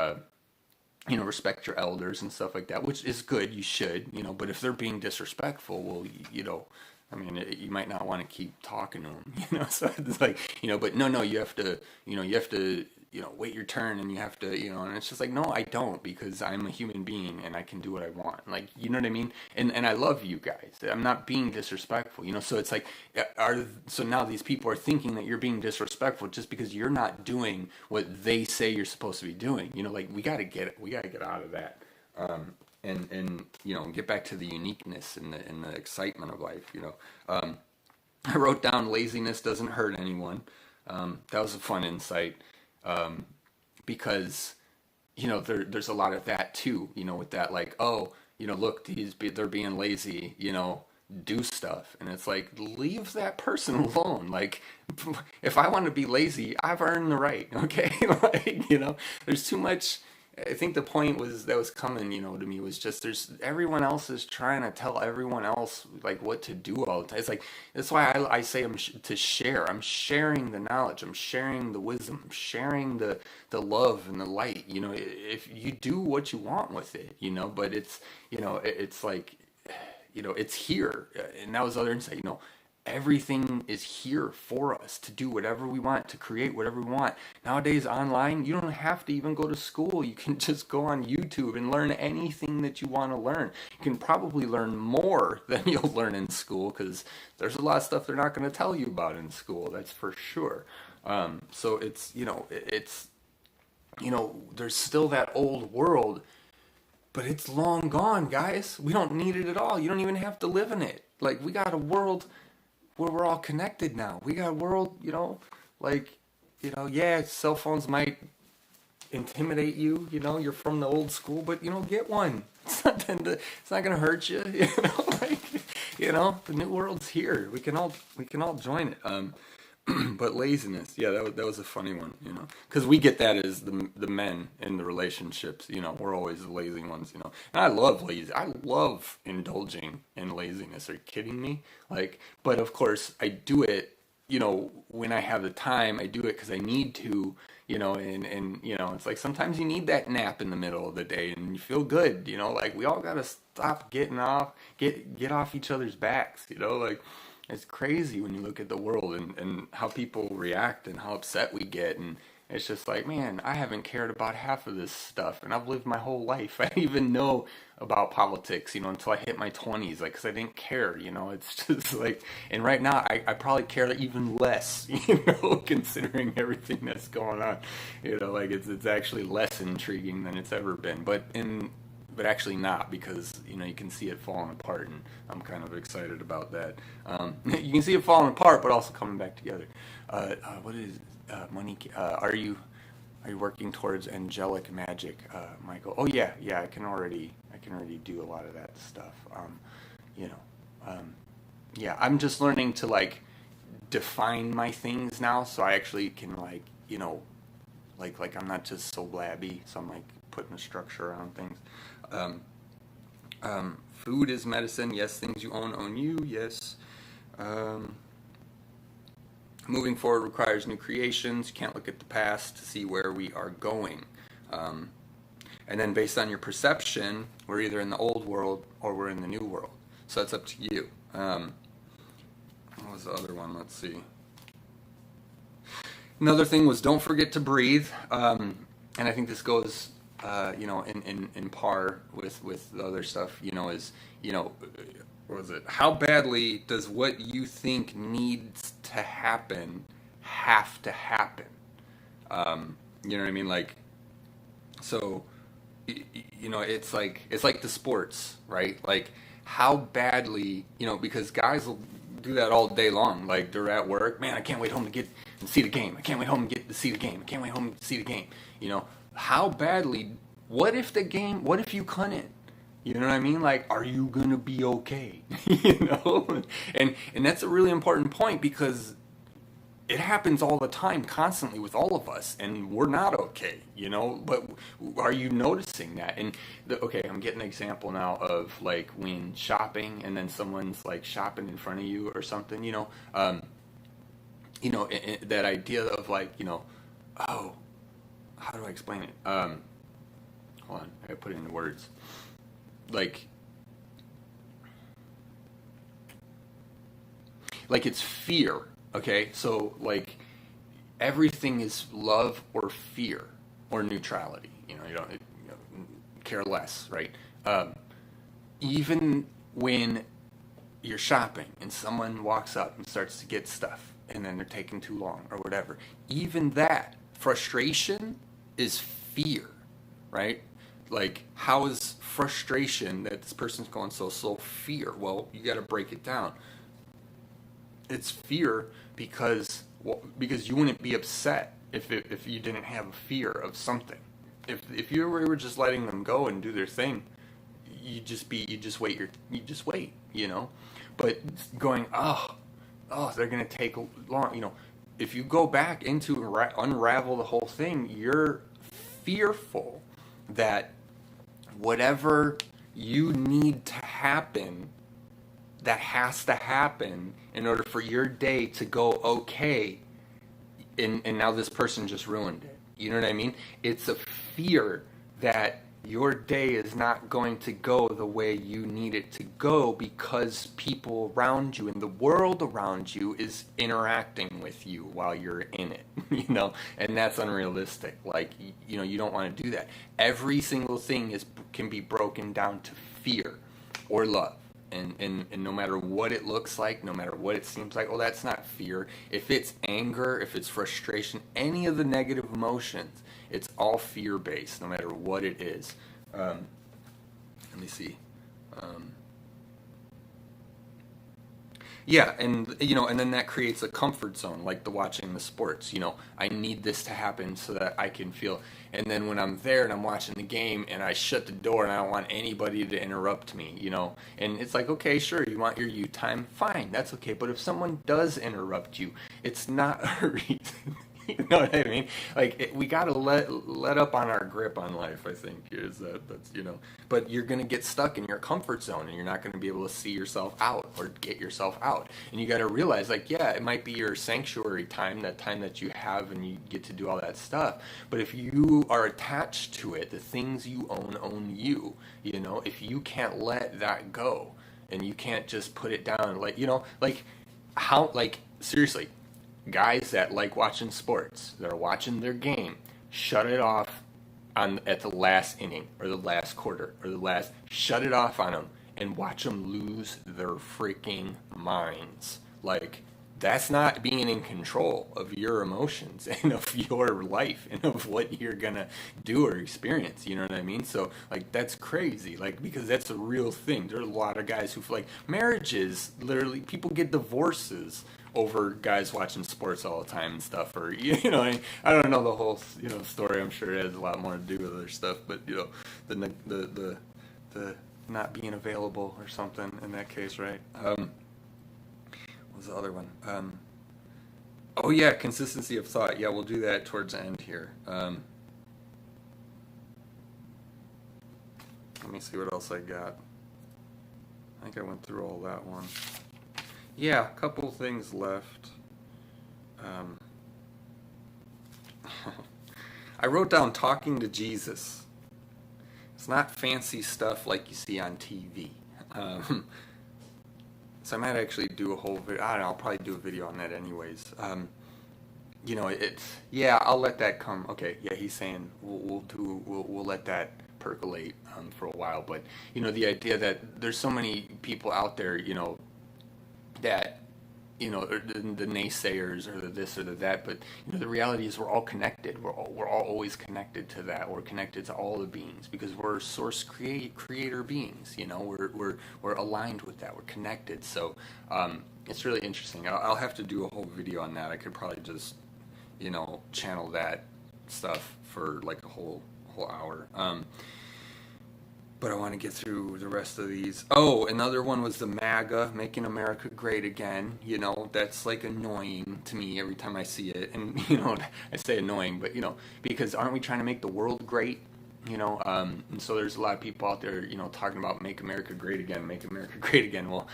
Speaker 1: respect your elders and stuff like that, which is good. You should, but if they're being disrespectful, well, I mean, you might not want to keep talking to them, So it's like, but no, you have to, wait your turn, and you have to, and it's just like, no, I don't, because I'm a human being and I can do what I want. Like, you know what I mean? And I love you guys. I'm not being disrespectful, So it's like, so now these people are thinking that you're being disrespectful just because you're not doing what they say you're supposed to be doing. Like, we got to get it. We got to get out of that. And get back to the uniqueness and the excitement of life. I wrote down laziness doesn't hurt anyone. That was a fun insight, because there's a lot of that too. With that, like, oh, look, they're being lazy. Do stuff, and it's like, leave that person alone. Like, if I want to be lazy, I've earned the right. Okay, like, there's too much. I think the point that was coming, to me, was just, everyone else is trying to tell everyone else like what to do all the time. It's like, that's why I say to share. I'm sharing the knowledge. I'm sharing the wisdom. I'm sharing the love and the light. If you do what you want with it, but it's like, it's here. And that was the other insight. Everything is here for us to do whatever we want, to create whatever we want. Nowadays, online, you don't have to even go to school. You can just go on YouTube and learn anything that you want to learn. You can probably learn more than you'll learn in school, because there's a lot of stuff they're not going to tell you about in school. That's for sure. So it's, there's still that old world, but it's long gone, guys. We don't need it at all. You don't even have to live in it. Like, we got a world where we're all connected now. We got a world, yeah, cell phones might intimidate you, you're from the old school, but, get one. It's not going to hurt you, the new world's here. We can all join it. But laziness, yeah, that was a funny one, because we get that as the men in the relationships, we're always the lazy ones, and I love lazy. I love indulging in laziness. Are you kidding me? Like, but of course I do it, when I have the time. I do it because I need to, and it's like, sometimes you need that nap in the middle of the day, and you feel good, like, we all gotta stop get off each other's backs, like. It's crazy when you look at the world and how people react and how upset we get. And it's just like, man, I haven't cared about half of this stuff. And I've lived my whole life. I didn't even know about politics, until I hit my 20s. Like, because I didn't care, It's just like, and right now I probably care even less, considering everything that's going on. Like, it's actually less intriguing than it's ever been. But actually not, because you can see it falling apart, and I'm kind of excited about that. You can see it falling apart, but also coming back together. What is money? Are you working towards angelic magic, Michael? Oh yeah, I can already do a lot of that stuff. Yeah, I'm just learning to like define my things now, so I actually can like I'm not just so blabby. So I'm like putting a structure around things. Food is medicine. Yes, things you own you. Yes. Moving forward requires new creations. You can't look at the past to see where we are going. And then based on your perception, we're either in the old world or we're in the new world. So that's up to you. What was the other one? Let's see. Another thing was, don't forget to breathe. And I think this goes in par with the other stuff, is, what was it? How badly does what you think needs to happen have to happen? You know what I mean? Like, so, it's like the sports, right? Like, how badly, because guys will do that all day long. Like, they're at work, man, I can't wait home to get and see the game. I can't wait home and get to see the game. I can't wait home to see the game. How badly, what if you couldn't? You know what I mean? Like, are you gonna be okay? And that's a really important point, because it happens all the time, constantly, with all of us, and we're not okay, but are you noticing that? And okay, I'm getting an example now of like when shopping, and then someone's like shopping in front of you or something, that idea of like, oh, how do I explain it? Hold hold on, I gotta put it into words. Like it's fear, okay? So like everything is love or fear or neutrality. You don't care less, right? Even when you're shopping and someone walks up and starts to get stuff and then they're taking too long or whatever, even that frustration is fear, right? Like, how is frustration that this person's going so slow fear? Well, you got to break it down. It's fear because you wouldn't be upset if you didn't have a fear of something. If you were just letting them go and do their thing, you just wait, But going, they're gonna take long, If you go back into unravel the whole thing, you're fearful that whatever you need to happen, that has to happen in order for your day to go okay, and now this person just ruined it. You know what I mean? It's a fear that your day is not going to go the way you need it to go because people around you and the world around you is interacting with you while you're in it, and that's unrealistic. Like, you don't want to do that. Every single thing can be broken down to fear or love. And no matter what it looks like, no matter what it seems like, that's not fear. If it's anger, if it's frustration, any of the negative emotions, it's all fear-based, no matter what it is. Let me see. Yeah, and then that creates a comfort zone, like the watching the sports. I need this to happen so that I can feel. And then when I'm there and I'm watching the game and I shut the door and I don't want anybody to interrupt me, and it's like, okay, sure, you want your you time, fine, that's okay. But if someone does interrupt you, it's not a reason. You know what I mean? Like, we gotta let up on our grip on life, I think. But you're gonna get stuck in your comfort zone, and you're not gonna be able to see yourself out or get yourself out. And you gotta realize, like, yeah, it might be your sanctuary time, that time that you have, and you get to do all that stuff. But if you are attached to it, the things you own you. If you can't let that go, and you can't just put it down, seriously. Guys that like watching sports, they're watching their game, shut it off at the last inning or the last quarter or shut it off on them and watch them lose their freaking minds. Like, that's not being in control of your emotions and of your life and of what you're gonna do or experience. You know what I mean? So, like, that's crazy. Like, because that's a real thing. There's a lot of guys who feel like marriages, literally, people get divorces over guys watching sports all the time and stuff, or I don't know the whole story. I'm sure it has a lot more to do with other stuff, but the not being available or something in that case, right? What was the other one? Oh yeah, consistency of thought. Yeah, we'll do that towards the end here. Let me see what else I got. I think I went through all that one. Yeah, a couple things left. I wrote down talking to Jesus. It's not fancy stuff like you see on TV. So I might actually do a whole video. I don't know, I'll probably do a video on that anyways. I'll let that come. Okay, yeah, he's saying we'll let that percolate for a while. But, the idea that there's so many people out there, that the naysayers or the this or the that, but the reality is we're all connected. We're all always connected to that. We're connected to all the beings because we're source creator beings. We're aligned with that. We're connected. So it's really interesting. I'll have to do a whole video on that. I could probably just channel that stuff for like a whole hour. But I want to get through the rest of these. Oh, another one was the MAGA, Making America Great Again. That's like annoying to me every time I see it. And, I say annoying, but, because aren't we trying to make the world great? And so there's a lot of people out there, talking about make America great again, make America great again. Well,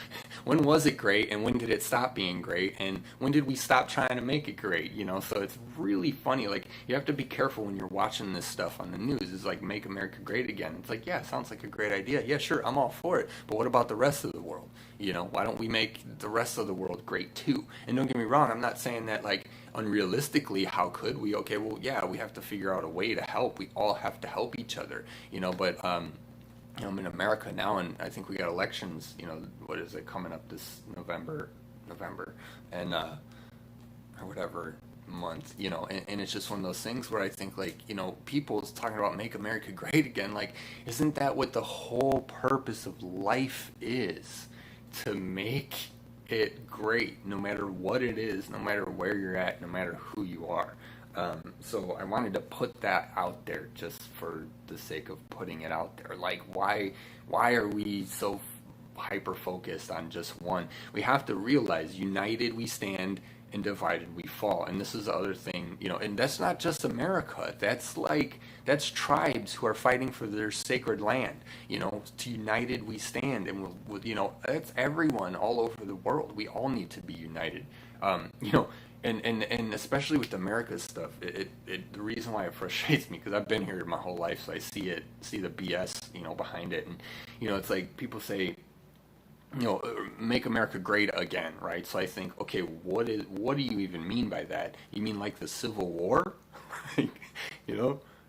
Speaker 1: when was it great, and when did it stop being great, and when did we stop trying to make it great? So it's really funny. Like, you have to be careful when you're watching this stuff on the news. It's like, make America great again. It's like, yeah, sounds like a great idea. Yeah, sure, I'm all for it. But what about the rest of the world? Why don't we make the rest of the world great too? And don't get me wrong, I'm not saying that, like, unrealistically, how could we? Okay, well, yeah, we have to figure out a way to help. We all have to help each other, but I'm in America now, and I think we got elections. What is it, coming up this November, and or whatever month, and it's just one of those things where I think, like, people's talking about make America great again. Like, isn't that what the whole purpose of life is? To make it great, no matter what it is, no matter where you're at, no matter who you are. So I wanted to put that out there just for the sake of putting it out there. Like, why are we so hyper focused on just one? We have to realize, united we stand and divided we fall. And this is the other thing, and that's not just America. That's tribes who are fighting for their sacred land. To united we stand, and that's everyone all over the world. We all need to be united. And especially with America's stuff, the reason why it frustrates me, because I've been here my whole life, so I see the BS, behind it. And, it's like people say, make America great again, right? So I think, okay, what do you even mean by that? You mean like the Civil War?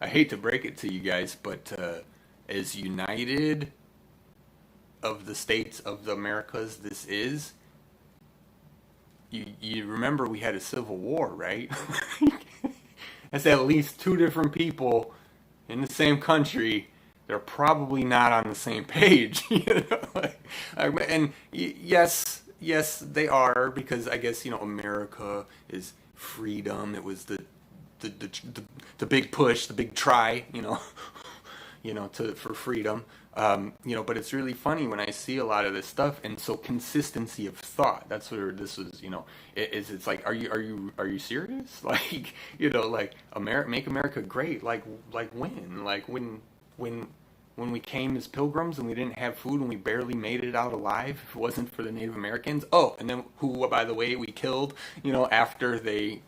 Speaker 1: I hate to break it to you guys, but as united of the states of the Americas this is, you remember we had a Civil War, right? That's at least two different people in the same country. They're probably not on the same page, and yes, they are, because I guess America is freedom. It was the big push, the big try, for freedom. But it's really funny when I see a lot of this stuff, and so consistency of thought. That's where this is. It's like, are you serious? Like, like make America great. Like when? Like when we came as pilgrims and we didn't have food and we barely made it out alive if it wasn't for the Native Americans. Oh, and then who, by the way, we killed, after they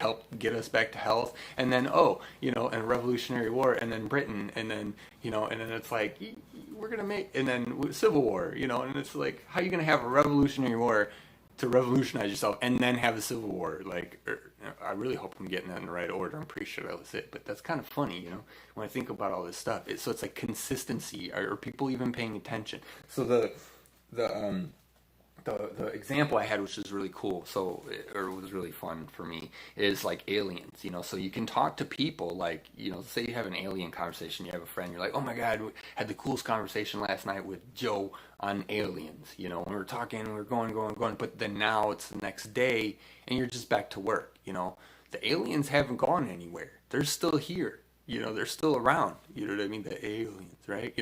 Speaker 1: helped get us back to health. And then, and Revolutionary War, and then Britain, and then, and then it's like, we're going to make, and then Civil War, and it's like, how are you going to have a Revolutionary War to revolutionize yourself and then have a Civil War? Like, I really hope I'm getting that in the right order. I'm pretty sure that was it, but that's kind of funny, when I think about all this stuff. So it's like consistency. Are people even paying attention? So the example I had, which is really cool, or it was really fun for me, is like aliens. So you can talk to people, like, say you have an alien conversation, you have a friend, you're like, oh my god, we had the coolest conversation last night with Joe on aliens. We were talking, we were going, but then now it's the next day, and you're just back to work. The aliens haven't gone anywhere. They're still here. They're still around. You know what I mean? The aliens, right?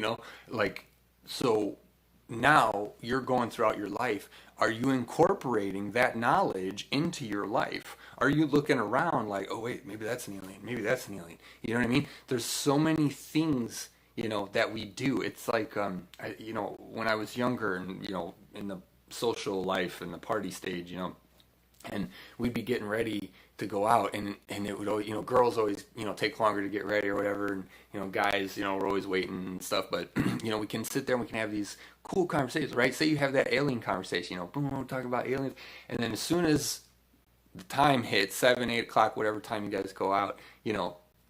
Speaker 1: Like, so now you're going throughout your life. Are you incorporating that knowledge into your life? Are you looking around like, oh wait, maybe that's an alien, maybe that's an alien? You know what I mean? There's so many things, that we do. It's like, when I was younger and, in the social life and the party stage, and we'd be getting ready to go out, and it would always, girls always, take longer to get ready or whatever, and, guys, we're always waiting and stuff, but, we can sit there and we can have these cool conversations, right? Say you have that alien conversation, boom, talking about aliens, and then as soon as the time hits, 7, 8 o'clock, whatever time you guys go out,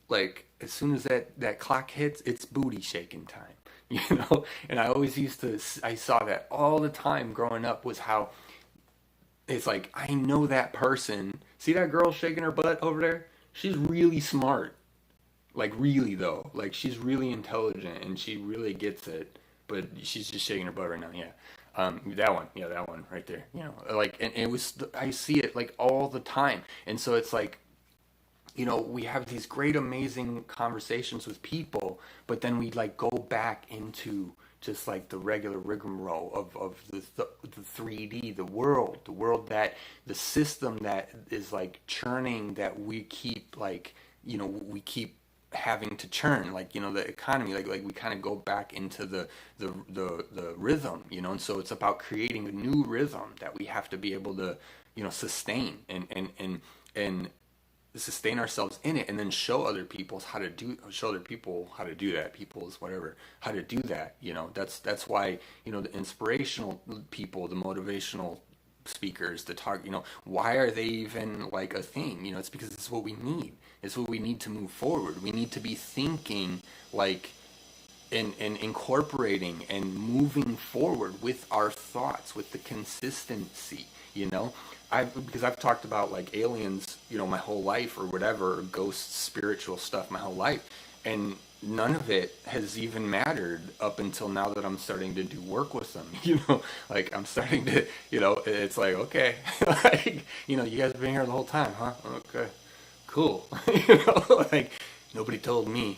Speaker 1: like, as soon as that clock hits, it's booty shaking time, and I saw that all the time growing up, was how it's like, I know that person. See that girl shaking her butt over there? She's really smart. Like, really, though. Like, she's really intelligent, and she really gets it. But she's just shaking her butt right now, yeah. That one. Yeah, that one right there. Like, and it was, I see it, like, all the time. And so it's like, we have these great, amazing conversations with people, but then we, like, go back into just like the regular rigmarole of the 3D, the world that, the system that is like churning, that we keep, like, we keep having to churn, like, the economy, like we kind of go back into the rhythm, and so it's about creating a new rhythm that we have to be able to, sustain and sustain ourselves in it, and then show other people how to do that, people's whatever, how to do that. That's why, the inspirational people, the motivational speakers, the talk, why are they even like a thing? It's because it's what we need. It's what we need to move forward. We need to be thinking like, and incorporating and moving forward with our thoughts, with the consistency, because I've talked about like aliens, my whole life, or whatever, or ghosts, spiritual stuff my whole life, and none of it has even mattered up until now that I'm starting to do work with them. Like I'm starting to, it's like, okay, like, you guys have been here the whole time, huh? Okay, cool. Like nobody told me,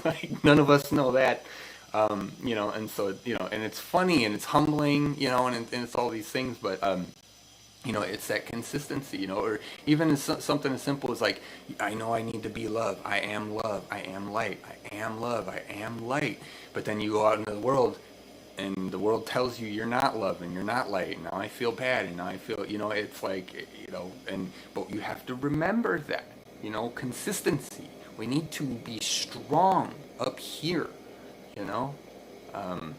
Speaker 1: like none of us know that. And so, and it's funny and it's humbling, and it's all these things, but, it's that consistency, or even something as simple as like, I know I need to be love. I am love. I am light. I am love. I am light. But then you go out into the world, and the world tells you you're not love and you're not light. And now I feel bad, and now I feel, it's like, but you have to remember that, consistency. We need to be strong up here, you know. Um,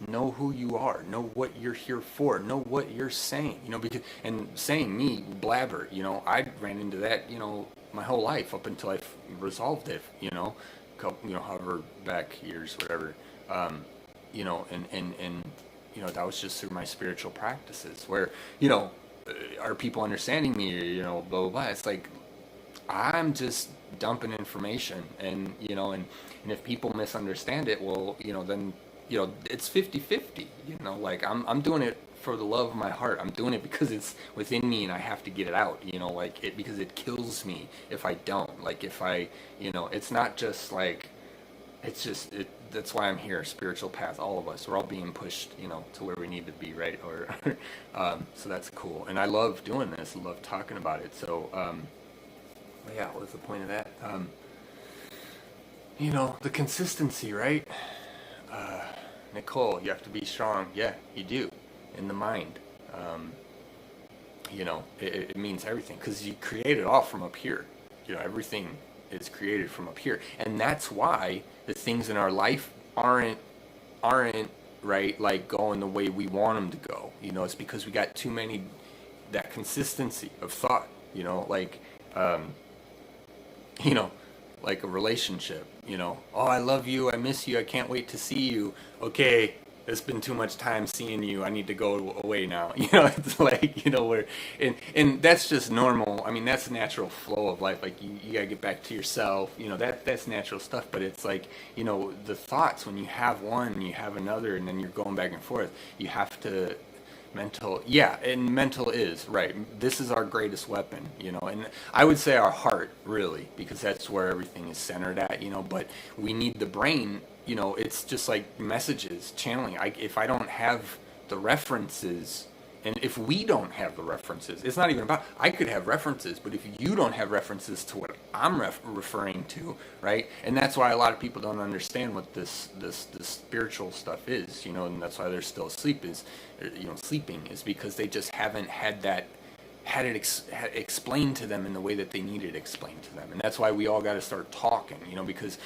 Speaker 1: know who you are, know what you're here for, know what you're saying, because, and saying me blabber, I ran into that, my whole life up until I resolved it, couple, however back years, whatever, and that was just through my spiritual practices where, are people understanding me, blah, blah, blah. It's like, I'm just dumping information, and if people misunderstand it, well, then, it's 50-50, like I'm doing it for the love of my heart. I'm doing it because it's within me and I have to get it out, like it, because it kills me if I don't, like if I, it's not just like, it's just, that's why I'm here, spiritual path, all of us, we're all being pushed, to where we need to be, right? Or, so that's cool. And I love doing this, I love talking about it. So, yeah, what was the point of that? The consistency, right? Nicole, you have to be strong. Yeah, you do, in the mind. Um, it means everything because you create it all from up here. Everything is created from up here, and that's why the things in our life aren't right, like going the way we want them to go. It's because we got too many, that consistency of thought. Like, um, you know, like a relationship, oh, I love you, I miss you, I can't wait to see you. Okay, it's been too much time seeing you, I need to go away now. It's like, where, and that's just normal. I mean, that's the natural flow of life. Like you gotta get back to yourself, that's natural stuff. But it's like, the thoughts, when you have one, you have another, and then you're going back and forth, you have to, mental, yeah, and mental is right. This is our greatest weapon, and I would say our heart, really, because that's where everything is centered at, but we need the brain, it's just like messages, channeling. If I don't have the references, and if we don't have the references, it's not even about, I could have references, but if you don't have references to what I'm referring to, right? And that's why a lot of people don't understand what this spiritual stuff is, and that's why they're still asleep, is, sleeping, is because they just haven't had that, explained to them in the way that they needed it explained to them. And that's why we all got to start talking, because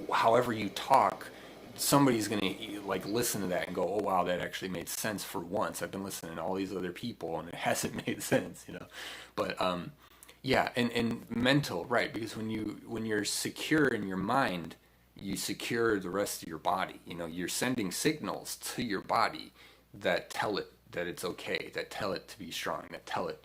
Speaker 1: however you talk, somebody's gonna like listen to that and go, oh wow, that actually made sense for once. I've been listening to all these other people and it hasn't made sense, But yeah, and mental, right? Because when you're secure in your mind, you secure the rest of your body. You're sending signals to your body that tell it that it's okay, that tell it to be strong, that tell it,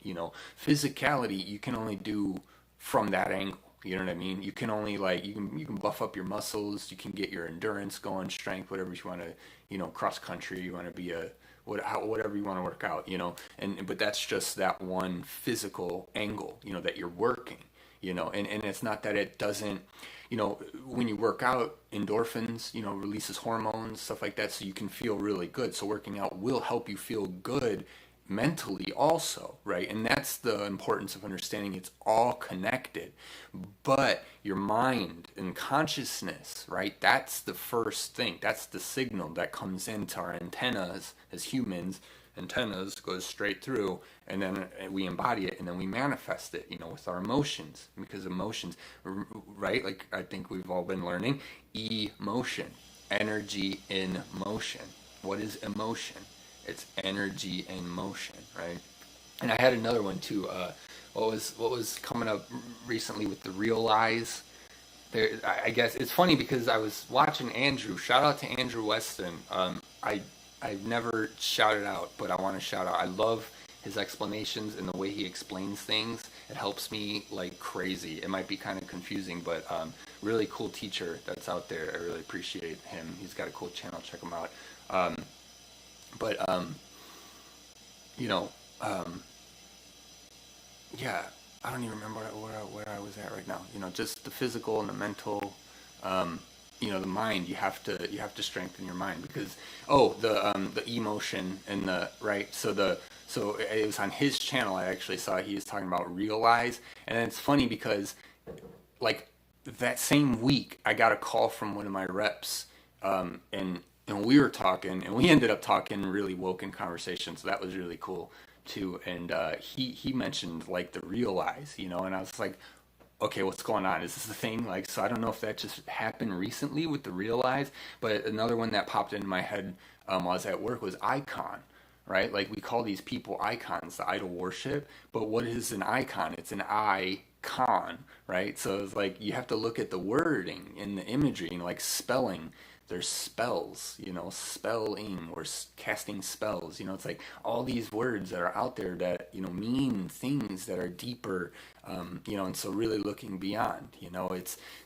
Speaker 1: physicality you can only do from that angle. You know what I mean? You can only, like, you can buff up your muscles, you can get your endurance going, strength, whatever you want to, cross country, you want to be whatever you want to work out, but that's just that one physical angle, that you're working, and it's not that it doesn't, when you work out, endorphins, releases hormones, stuff like that, so you can feel really good. So working out will help you feel good mentally also, right? And that's the importance of understanding it's all connected. But your mind and consciousness, right? That's the first thing. That's the signal that comes into our antennas as humans. Antennas goes straight through, and then we embody it, and then we manifest it, with our emotions. Because emotions, right? Like I think we've all been learning, emotion, energy in motion. What is emotion? It's energy in motion, right? And I had another one too. What was coming up recently with the realize? There, I guess it's funny because I was watching Andrew. Shout out to Andrew Weston. I've never shouted out, but I want to shout out. I love his explanations and the way he explains things. It helps me like crazy. It might be kind of confusing, but really cool teacher that's out there. I really appreciate him. He's got a cool channel. Check him out. But you know, um, yeah, I don't even remember where I was at right now. Just the physical and the mental. Um, the mind. You have to strengthen your mind because the emotion and the right. So it was on his channel. I actually saw he was talking about realize, and it's funny because like that same week I got a call from one of my reps, and we were talking, and we ended up talking really woken conversations. So that was really cool too. And he mentioned like the realize, and I was like, okay, what's going on? Is this a thing? Like, so I don't know if that just happened recently with the realize, but another one that popped into my head while I was at work was icon, right? Like we call these people icons, the idol worship, but what is an icon? It's an icon, right? So it's like you have to look at the wording in the imagery, like spelling. There's spells, spelling or casting spells. It's like all these words that are out there that, mean things that are deeper, and so really looking beyond,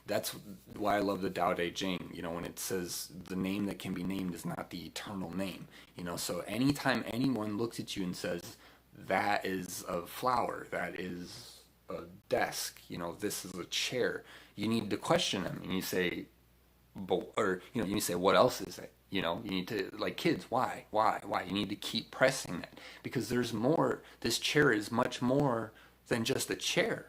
Speaker 1: that's why I love the Tao Te Ching, when it says the name that can be named is not the eternal name, so anytime anyone looks at you and says, that is a flower, that is a desk, this is a chair, you need to question them and you say, but or you say what else is it, you need to, like kids, why you need to keep pressing that because there's more. This chair is much more than just a chair,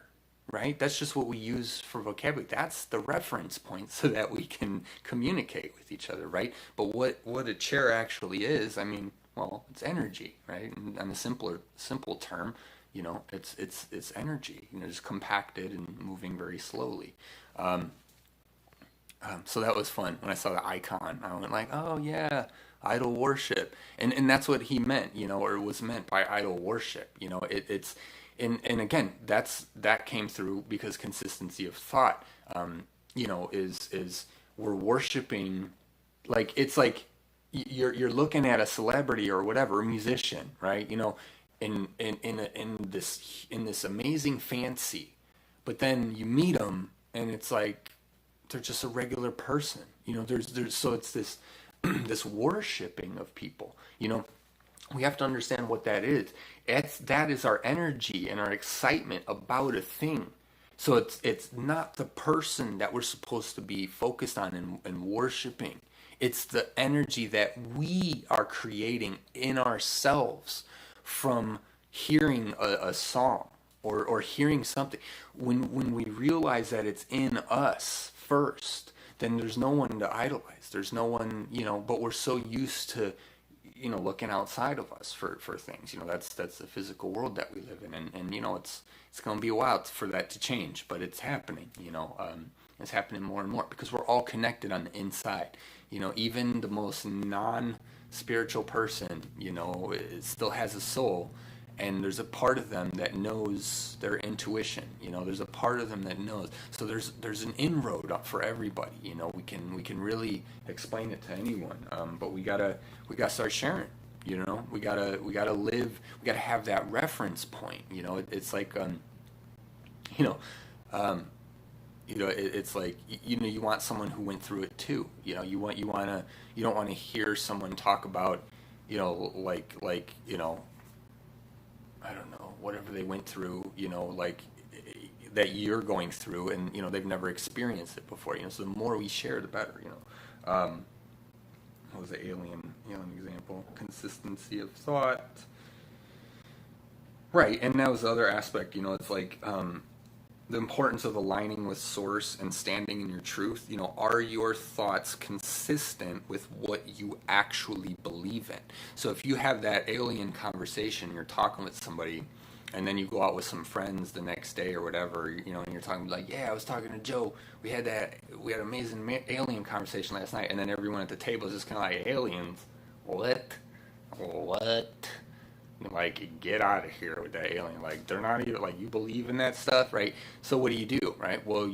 Speaker 1: right? That's just what we use for vocabulary. That's the reference point so that we can communicate with each other, right? But what a chair actually is, I mean, well, it's energy, right? And on a simple term, it's energy, just compacted and moving very slowly. So that was fun when I saw the icon. I went like, oh yeah, idol worship, and that's what he meant, or was meant by idol worship. It's and again, that came through because consistency of thought, is we're worshiping, like it's like you're looking at a celebrity or whatever, a musician, right? In this amazing fancy, but then you meet them and it's like they're just a regular person. There's so it's this this worshiping of people. We have to understand what that is. That is our energy and our excitement about a thing. So it's not the person that we're supposed to be focused on and worshiping. It's the energy that we are creating in ourselves from hearing a song or hearing something. When we realize that it's in us first, then there's no one to idolize. There's no one, but we're so used to, looking outside of us for things. That's the physical world that we live in. And it's going to be a while for that to change, but it's happening, it's happening more and more because we're all connected on the inside. Even the most non-spiritual person, it still has a soul. And there's a part of them that knows their intuition. There's a part of them that knows. So there's an inroad for everybody. We can really explain it to anyone. But we gotta start sharing. We gotta live. We gotta have that reference point. It's like it's like you want someone who went through it too. You don't want to hear someone talk about like I don't know, whatever they went through, like that you're going through, and they've never experienced it before. So the more we share, the better. What was the alien example? Consistency of thought. Right, and that was the other aspect. It's like the importance of aligning with source and standing in your truth. Are your thoughts consistent with what you actually believe in? So if you have that alien conversation, you're talking with somebody, and then you go out with some friends the next day or whatever, and you're talking like, yeah, I was talking to Joe. We had an amazing alien conversation last night, and then everyone at the table is just kind of like, aliens, what? Like, get out of here with that alien. Like, they're not even, like, you believe in that stuff, right? So what do, right? Well,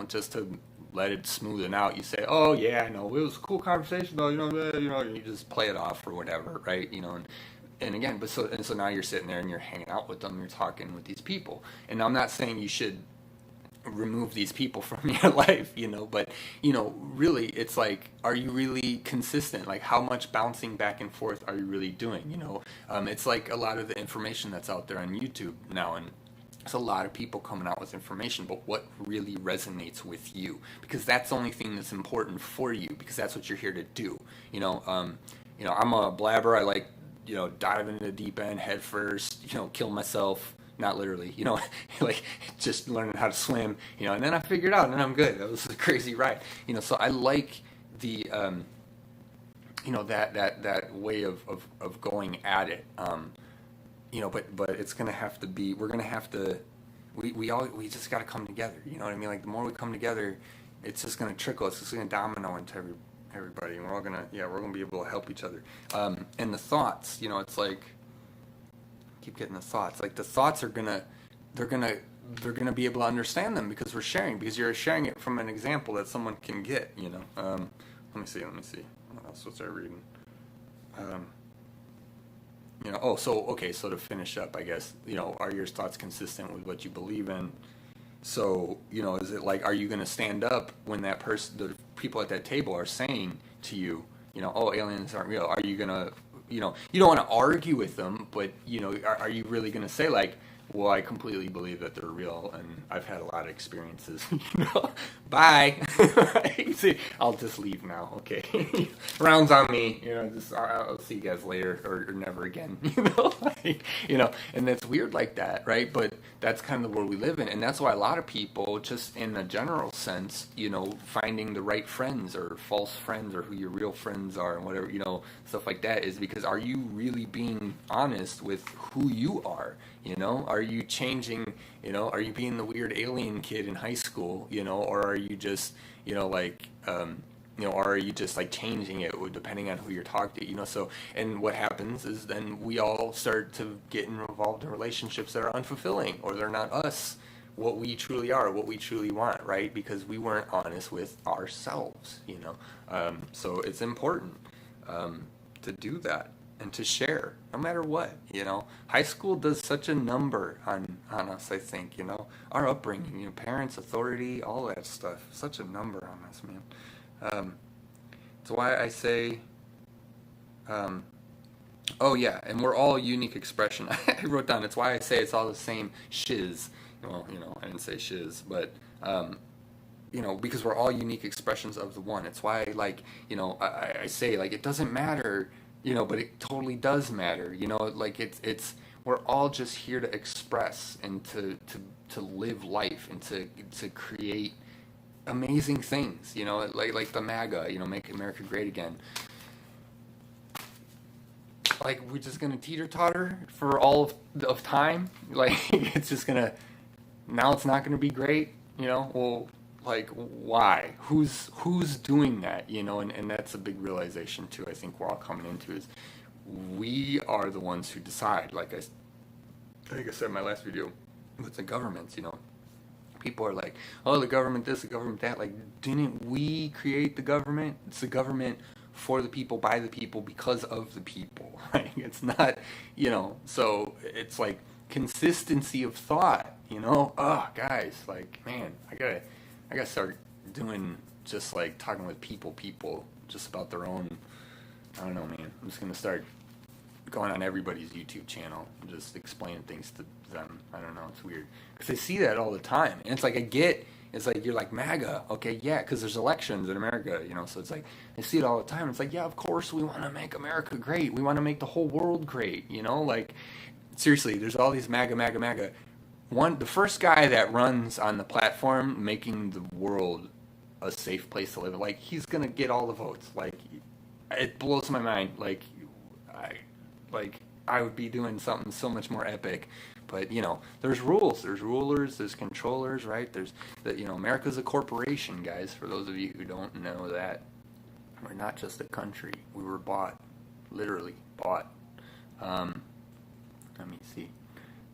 Speaker 1: just to let it smoothen out, you say, oh, yeah, I know, it was a cool conversation, though, and you just play it off or whatever, right? And again, so now you're sitting there and you're hanging out with them, you're talking with these people. And I'm not saying you should remove these people from your life, but really it's like, are you really consistent? Like, how much bouncing back and forth are you really doing? It's like a lot of the information that's out there on YouTube now, and there's a lot of people coming out with information, but what really resonates with you? Because that's the only thing that's important for you, because that's what you're here to do. I'm a blabber. I like dive into the deep end head first, kill myself. Not literally, like just learning how to swim, and then I figured out, and then I'm good. That was a crazy ride, so I like the, that way of going at it, but it's going to have to be, we're going to have to, we just got to come together, you know what I mean? Like, the more we come together, it's just going to trickle, it's just going to domino into everybody, and we're going to be able to help each other. And the thoughts, it's like, keep getting the thoughts. Like, the thoughts are they're gonna be able to understand them because we're sharing. Because you're sharing it from an example that someone can get. Let me see. What else was I reading? So to finish up, I guess, are your thoughts consistent with what you believe in? So, is it like, are you gonna stand up when that person, the people at that table are saying to you, oh, aliens aren't real? Are you gonna, you don't want to argue with them, but are you really going to say like, well, I completely believe that they're real and I've had a lot of experiences, bye. See, I'll just leave now. Okay. Rounds on me, I'll see you guys later or never again, and that's weird like that. Right. But that's kind of the world we live in. And that's why a lot of people, just in a general sense, finding the right friends or false friends or who your real friends are and whatever, stuff like that, is because, are you really being honest with who you are? Are you changing, are you being the weird alien kid in high school, or are you just, or are you just like changing it depending on who you're talking to, so, and what happens is then we all start to get involved in relationships that are unfulfilling, or they're not us, what we truly are, what we truly want, right? Because we weren't honest with ourselves, so it's important, to do that. And to share, no matter what, High school does such a number on us, I think, Our upbringing, parents, authority, all that stuff, such a number on us, man. That's why I say, oh yeah, and we're all unique expression. I wrote down, it's why I say it's all the same shiz. Well, I didn't say shiz, but, because we're all unique expressions of the one. It's why, like, I say, like, it doesn't matter, but it totally does matter, like it's we're all just here to express and to live life and to create amazing things, like the MAGA, make America great again. Like, we're just gonna teeter-totter for all of time, like, it's just gonna, now it's not gonna be great, well, like, why? Who's doing that, and that's a big realization too, I think we're all coming into, is we are the ones who decide. Like I think I said in my last video with the governments, people are like, oh, the government this, the government that. Like, didn't we create the government? It's the government for the people, by the people, because of the people. Right? It's not, so it's like consistency of thought, oh, guys, like, man, I gotta start doing, just like talking with people just about their own, I don't know, man. I'm just gonna start going on everybody's YouTube channel and just explaining things to them. I don't know, it's weird, because I see that all the time, and it's like, it's like, you're like, MAGA, okay, yeah, because there's elections in America, so it's like, I see it all the time. It's like, yeah, of course we want to make America great, we want to make the whole world great, like, seriously, there's all these MAGA, MAGA, MAGA. The first guy that runs on the platform making the world a safe place to live, like he's gonna get all the votes. Like it blows my mind. I, like I would be doing something so much more epic. But there's rules, there's rulers, there's controllers, right? There's that America's a corporation, guys. For those of you who don't know that, we're not just a country. We were bought, literally bought. Um, Let me see.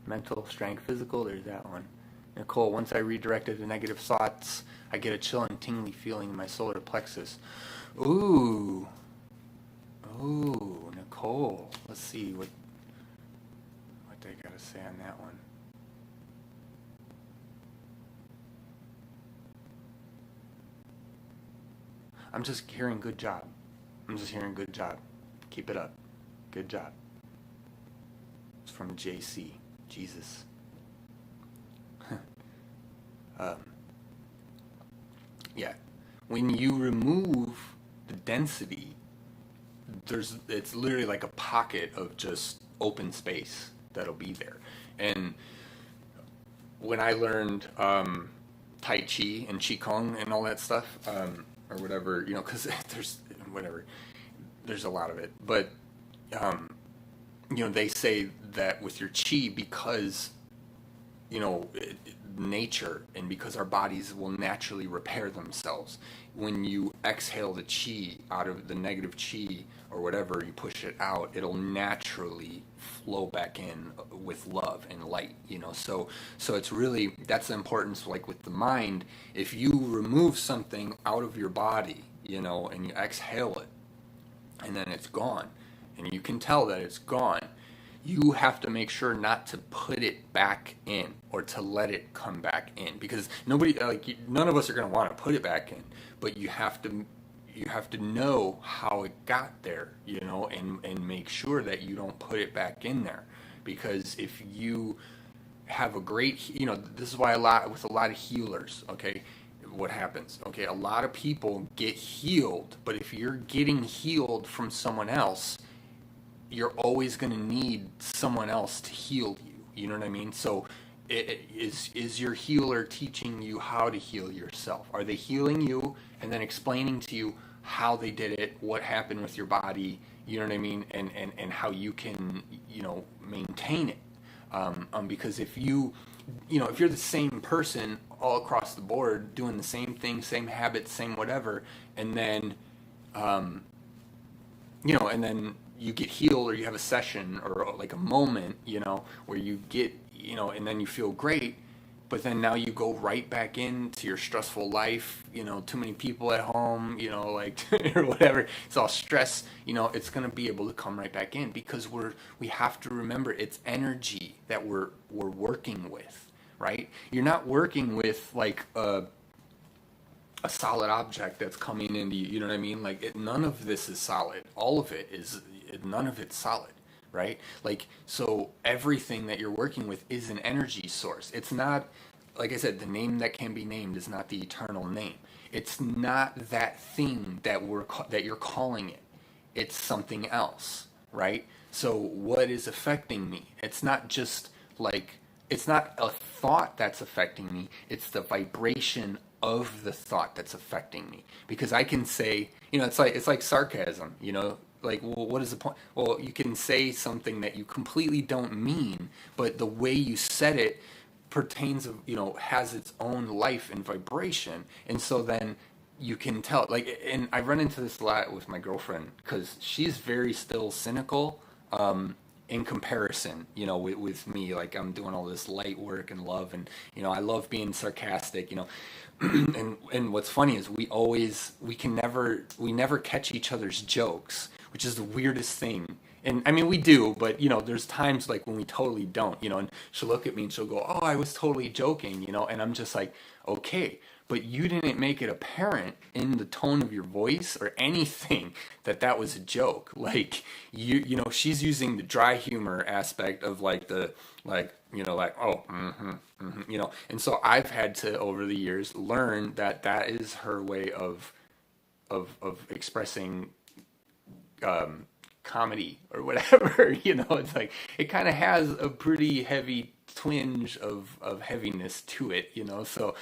Speaker 1: Mental strength, physical, there's that one. Nicole, once I redirected the negative thoughts, I get a chill and tingly feeling in my solar plexus. Ooh. Ooh, Nicole. Let's see what they gotta say on that one. I'm just hearing good job. I'm just hearing good job. Keep it up. Good job. It's from JC. Jesus. um, yeah. When you remove the density, it's literally like a pocket of just open space that'll be there. And when I learned Tai Chi and Qigong and all that stuff, or whatever, because there's a lot of it. But, they say that with your Qi, because, nature and because our bodies will naturally repair themselves. When you exhale the Qi out of the negative Qi or whatever, you push it out, it'll naturally flow back in with love and light, so it's really, that's the importance. Like with the mind, if you remove something out of your body, and you exhale it and then it's gone and you can tell that it's gone, you have to make sure not to put it back in or to let it come back in, because none of us are going to want to put it back in, but you have to know how it got there, and make sure that you don't put it back in there. Because if you have a great, this is why with a lot of healers, okay, what happens, okay, a lot of people get healed, but if you're getting healed from someone else, you're always going to need someone else to heal you. You know what I mean? So is your healer teaching you how to heal yourself? Are they healing you and then explaining to you how they did it, what happened with your body, you know what I mean, and how you can, maintain it? Because if if you're the same person all across the board, doing the same thing, same habits, same whatever, and then, and then you get healed, or you have a session or like a moment, where you get, and then you feel great, but then now you go right back into your stressful life, too many people at home, like, or whatever. It's all stress, it's going to be able to come right back in, because we have to remember it's energy that we're working with, right? You're not working with like a solid object that's coming into you, you know what I mean? Like none of this is solid. All of it is, none of it's solid, right? Like, so everything that you're working with is an energy source. It's not, like I said, the name that can be named is not the eternal name. It's not that thing that you're calling it. It's something else, right? So what is affecting me? It's not just like, it's not a thought that's affecting me. It's the vibration of the thought that's affecting me. Because I can say, it's like sarcasm, like, well, what is the point? Well, you can say something that you completely don't mean, but the way you said it pertains of, has its own life and vibration. And so then you can tell, like, and I run into this a lot with my girlfriend, because she's very still cynical, in comparison, with me. Like, I'm doing all this light work and love, and, I love being sarcastic, and what's funny is we never catch each other's jokes, which is the weirdest thing. And I mean, we do, but there's times like when we totally don't, and she'll look at me and she'll go, "Oh, I was totally joking," and I'm just like, "Okay, but you didn't make it apparent in the tone of your voice or anything that was a joke." Like, she's using the dry humor aspect of like the, like, oh, and so I've had to, over the years, learn that is her way of expressing comedy or whatever. It's like it kind of has a pretty heavy twinge of heaviness to it, so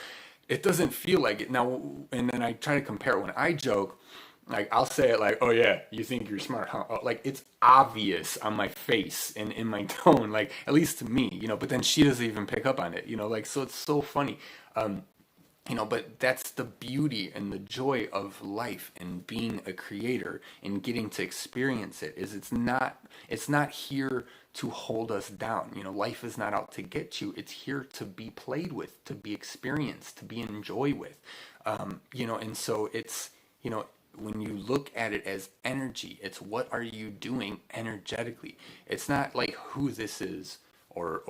Speaker 1: it doesn't feel like it now. And then I try to compare it when I joke. Like I'll say it like, "Oh yeah, you think you're smart, huh?" Like it's obvious on my face and in my tone, like at least to me, But then she doesn't even pick up on it, Like so, it's so funny. But that's the beauty and the joy of life and being a creator and getting to experience it. Is it's not here to hold us down. Life is not out to get you. It's here to be played with, to be experienced, to be enjoyed with. And so it's when you look at it as energy, it's what are you doing energetically. It's not like who this is or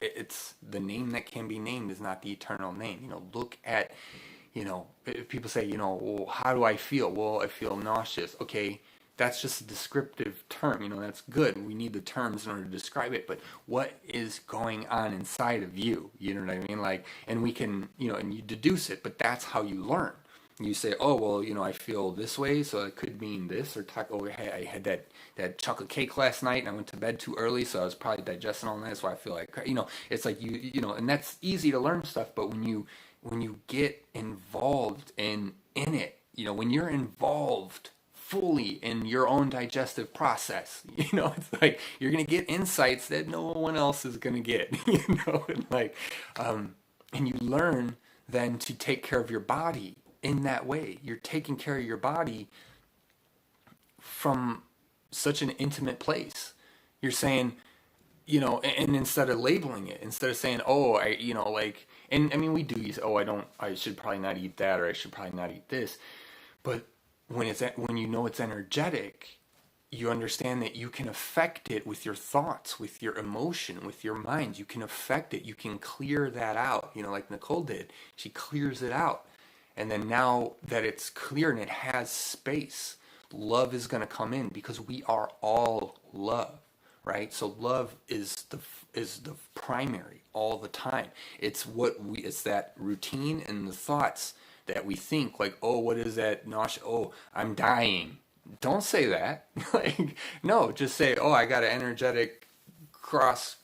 Speaker 1: it's the name that can be named is not the eternal name. Look at, if people say, well, how do I feel? Well, I feel nauseous. Okay, that's just a descriptive term. That's good. We need the terms in order to describe it. But what is going on inside of you? You know what I mean? Like, and we can, and you deduce it, but that's how you learn. You say, oh, well, I feel this way, so it could mean this, or talk, oh, hey, I had that chocolate cake last night, and I went to bed too early, so I was probably digesting all night, so I feel like, it's like and that's easy to learn stuff, but when you get involved in it, when you're involved fully in your own digestive process, it's like you're gonna get insights that no one else is gonna get, and like, and you learn then to take care of your body. In that way, you're taking care of your body from such an intimate place. You're saying, and instead of labeling it, instead of saying, oh, and I mean, we do use, oh, I should probably not eat that, or I should probably not eat this. But when it's energetic, you understand that you can affect it with your thoughts, with your emotion, with your mind. You can affect it. You can clear that out, like Nicole did. She clears it out. And then now that it's clear and it has space, love is going to come in because we are all love, right? So love is the primary all the time. It's it's that routine and the thoughts that we think like, oh, what is that nausea? Oh, I'm dying. Don't say that. Like, no, just say, oh, I got an energetic crisscross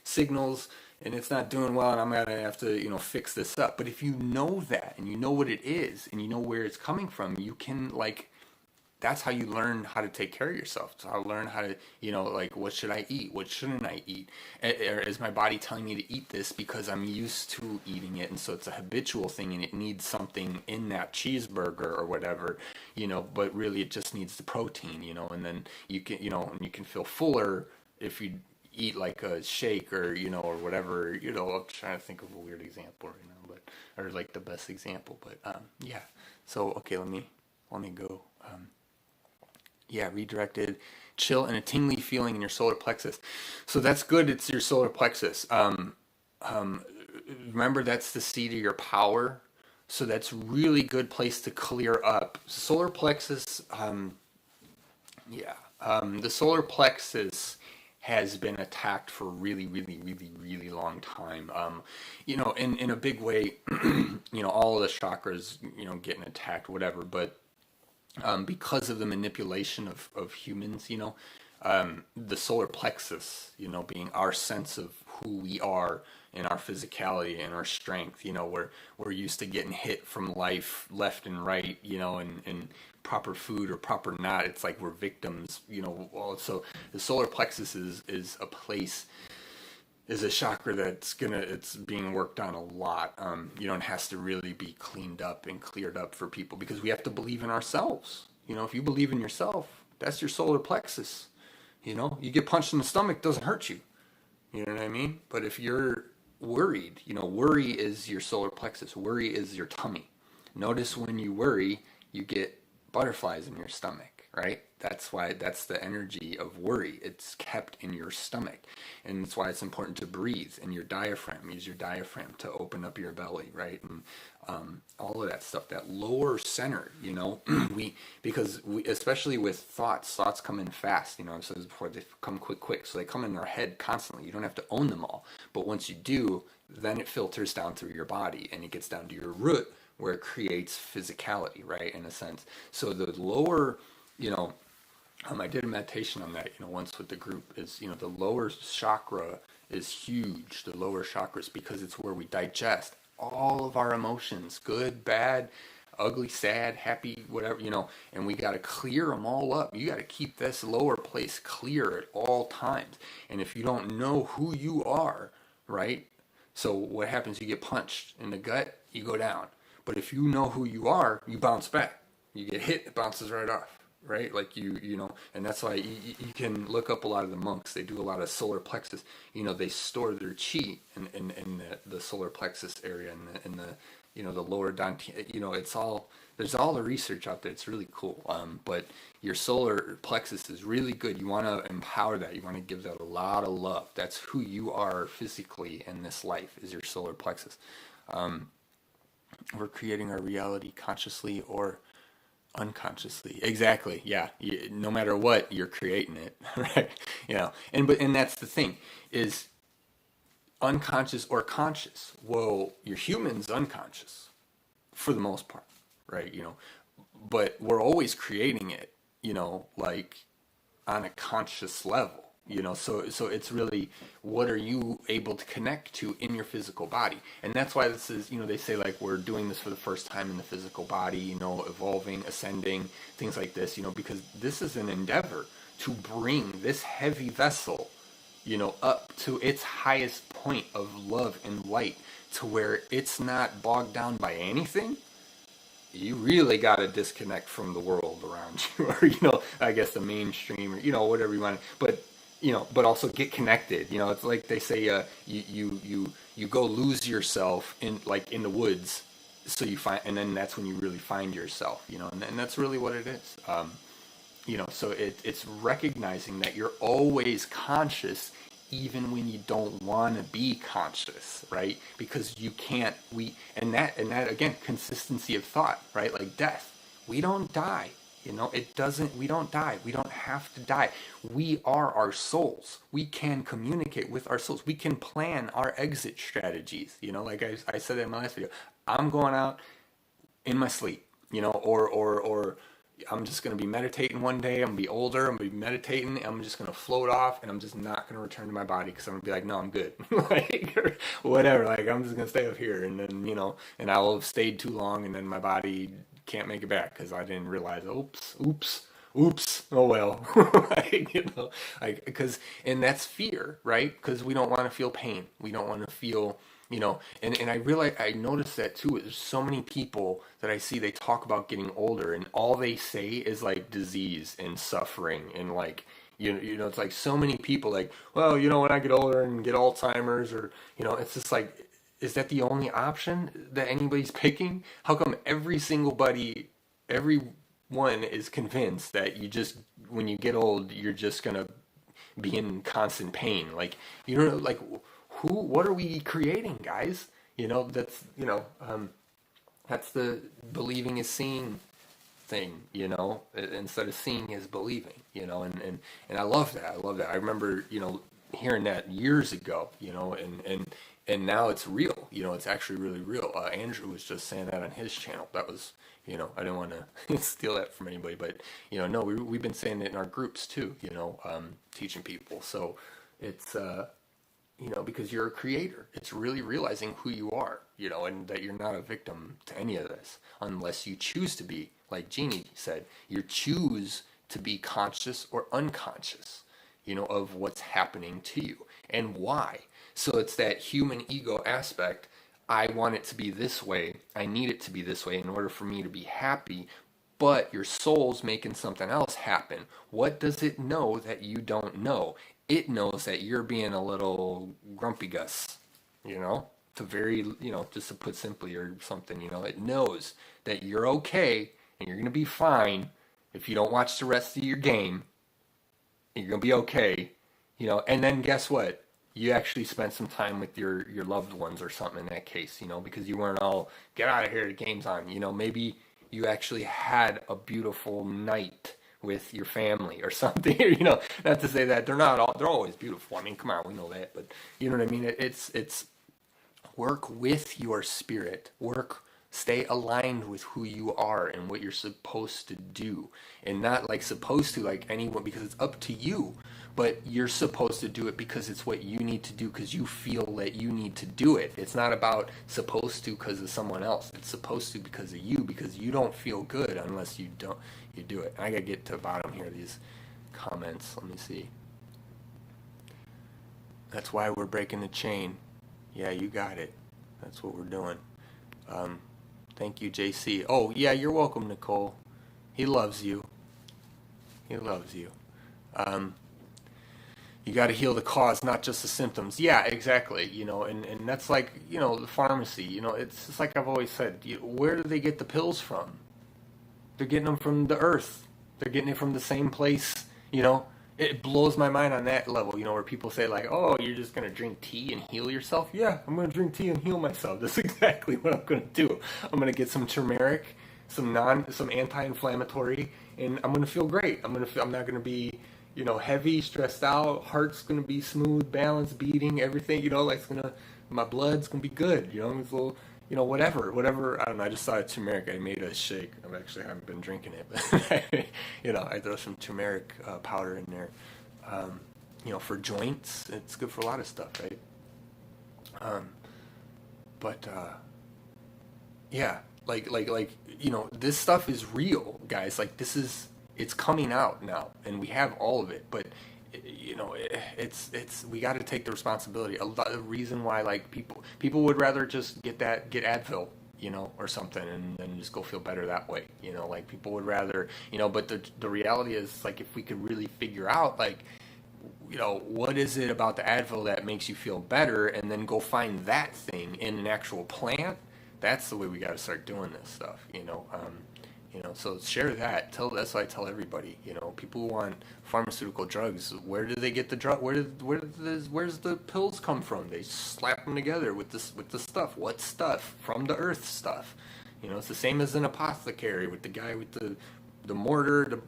Speaker 1: signals and it's not doing well and I'm going to have to, fix this up. But if you know that and you know what it is and you know where it's coming from, you can that's how you learn how to take care of yourself. So how to learn how to, what should I eat? What shouldn't I eat? Or is my body telling me to eat this because I'm used to eating it? And so it's a habitual thing and it needs something in that cheeseburger or whatever, but really it just needs the protein, and then you can, and you can feel fuller if you eat like a shake or, or whatever, I'm trying to think of a weird example right now, or like the best example, but, yeah. So, okay, let me go. Redirected, chill, and a tingly feeling in your solar plexus. So that's good. It's your solar plexus. Remember, that's the seat of your power. So that's really good place to clear up. Solar plexus, the solar plexus has been attacked for a really, really, really, really long time. In a big way, all of the chakras, getting attacked, whatever, but because of the manipulation of humans, the solar plexus, being our sense of who we are and our physicality and our strength, we're used to getting hit from life left and right, and proper food or proper not. It's like we're victims, so the solar plexus is a place, is a chakra it's being worked on a lot. It has to really be cleaned up and cleared up for people because we have to believe in ourselves. If you believe in yourself, that's your solar plexus. You get punched in the stomach, doesn't hurt you. You know what I mean? But if you're worried, worry is your solar plexus. Worry is your tummy. Notice when you worry, you get butterflies in your stomach, right? That's the energy of worry. It's kept in your stomach. And that's why it's important to breathe. And your diaphragm, use your diaphragm to open up your belly, right? And all of that stuff, that lower center, because especially with thoughts come in fast, I've said this before, they come quick. So they come in our head constantly. You don't have to own them all. But once you do, then it filters down through your body and it gets down to your root, where it creates physicality, right? In a sense. So the lower, you know, I did a meditation on that, once with the group. Is the lower chakra is huge. The lower chakras, because it's where we digest all of our emotions, good, bad, ugly, sad, happy, whatever, and we got to clear them all up. You got to keep this lower place clear at all times. And if you don't know who you are, right? So what happens? You get punched in the gut, you go down. But if you know who you are, you bounce back. You get hit, it bounces right off. Right, like and that's why you can look up a lot of the monks. They do a lot of solar plexus. They store their chi in the solar plexus area and the lower dantian. It's all, there's all the research out there. It's really cool. But your solar plexus is really good. You want to empower that. You want to give that a lot of love. That's who you are physically in this life, is your solar plexus. We're creating our reality consciously or unconsciously. Exactly. Yeah. No matter what, you're creating it, right? And that's the thing, is unconscious or conscious. Well, your human's unconscious for the most part, right? But we're always creating it, like on a conscious level. So it's really, what are you able to connect to in your physical body? And that's why this is, they say, like, we're doing this for the first time in the physical body, evolving, ascending, things like this, because this is an endeavor to bring this heavy vessel, up to its highest point of love and light, to where it's not bogged down by anything. You really got to disconnect from the world around you, or, I guess the mainstream, or, whatever you want. But also get connected. It's like they say, you go lose yourself in the woods, so you find, and then that's when you really find yourself. And that's really what it is. So it's recognizing that you're always conscious, even when you don't want to be conscious, right? Because you can't. And that again, consistency of thought, right? Like death, we don't die. We don't die. We don't have to die. We are our souls. We can communicate with our souls. We can plan our exit strategies. Like I said in my last video, I'm going out in my sleep, or I'm just going to be meditating one day. I'm going to be older. I'm going to be meditating. I'm just going to float off, and I'm just not going to return to my body, because I'm going to be like, no, I'm good. Like, or whatever. Like, I'm just going to stay up here. And then, and I'll have stayed too long, and then my body can't make it back because I didn't realize, oops, oh well. And that's fear, right? Because we don't want to feel pain. We don't want to feel, and I noticed that too. There's so many people that I see, they talk about getting older, and all they say is like disease and suffering, and like, it's like so many people like, well, when I get older and get Alzheimer's, or, it's just like, is that the only option that anybody's picking? How come everyone is convinced that when you get old, you're just gonna be in constant pain? Like, like, what are we creating, guys? That's the believing is seeing thing, instead of seeing is believing, and I love that. I remember, hearing that years ago, and now it's real. It's actually really real. Andrew was just saying that on his channel. That was, I didn't want to steal that from anybody, but, no, we've been saying it in our groups too, teaching people. So it's, because you're a creator. It's really realizing who you are, and that you're not a victim to any of this, unless you choose to be, like Jeannie said, you choose to be conscious or unconscious, of what's happening to you and why. So it's that human ego aspect. I want it to be this way. I need it to be this way in order for me to be happy. But your soul's making something else happen. What does it know that you don't know? It knows that you're being a little grumpy Gus, to very, just to put simply, or something, it knows that you're okay and you're going to be fine if you don't watch the rest of your game. You're going to be okay, and then guess what? You actually spent some time with your loved ones or something in that case, because you weren't all, get out of here, the game's on. Maybe you actually had a beautiful night with your family or something, not to say that they're always beautiful. I mean, come on, we know that, but you know what I mean? It's work with your spirit, work Stay aligned with who you are and what you're supposed to do. And not like supposed to like anyone, because it's up to you. But you're supposed to do it because it's what you need to do, because you feel that you need to do it. It's not about supposed to because of someone else. It's supposed to because of you, because you don't feel good unless you do it. I gotta get to the bottom here of these comments. Let me see. That's why we're breaking the chain. Yeah, you got it. That's what we're doing. Thank you, JC. Oh, yeah, you're welcome, Nicole. He loves you. He loves you. You got to heal the cause, not just the symptoms. Yeah, exactly. And that's like, the pharmacy. It's just like I've always said. Where do they get the pills from? They're getting them from the earth. They're getting it from the same place. It blows my mind on that level, where people say like, oh, you're just going to drink tea and heal yourself? Yeah, I'm going to drink tea and heal myself. That's exactly what I'm going to do. I'm going to get some turmeric, some anti-inflammatory, and I'm going to feel great. I'm not going to be, heavy, stressed out. Heart's going to be smooth, balanced, beating, everything, my blood's going to be good, it's a little, whatever. I don't know. I just thought of turmeric. I made a shake. I haven't been drinking it, but I throw some turmeric powder in there. For joints, it's good for a lot of stuff, right? Yeah, this stuff is real, guys. Like it's coming out now, and we have all of it, but. It's we got to take the responsibility. The reason why people would rather just get Advil, or something, and then just go feel better that way. People would rather, but the reality is, if we could really figure out, what is it about the Advil that makes you feel better, and then go find that thing in an actual plant. That's the way we got to start doing this stuff. So share that. That's what I tell everybody. People who want pharmaceutical drugs, where do they get the drug? Where's the pills come from? They slap them together with the stuff. What stuff? From the earth stuff. It's the same as an apothecary with the guy with the mortar,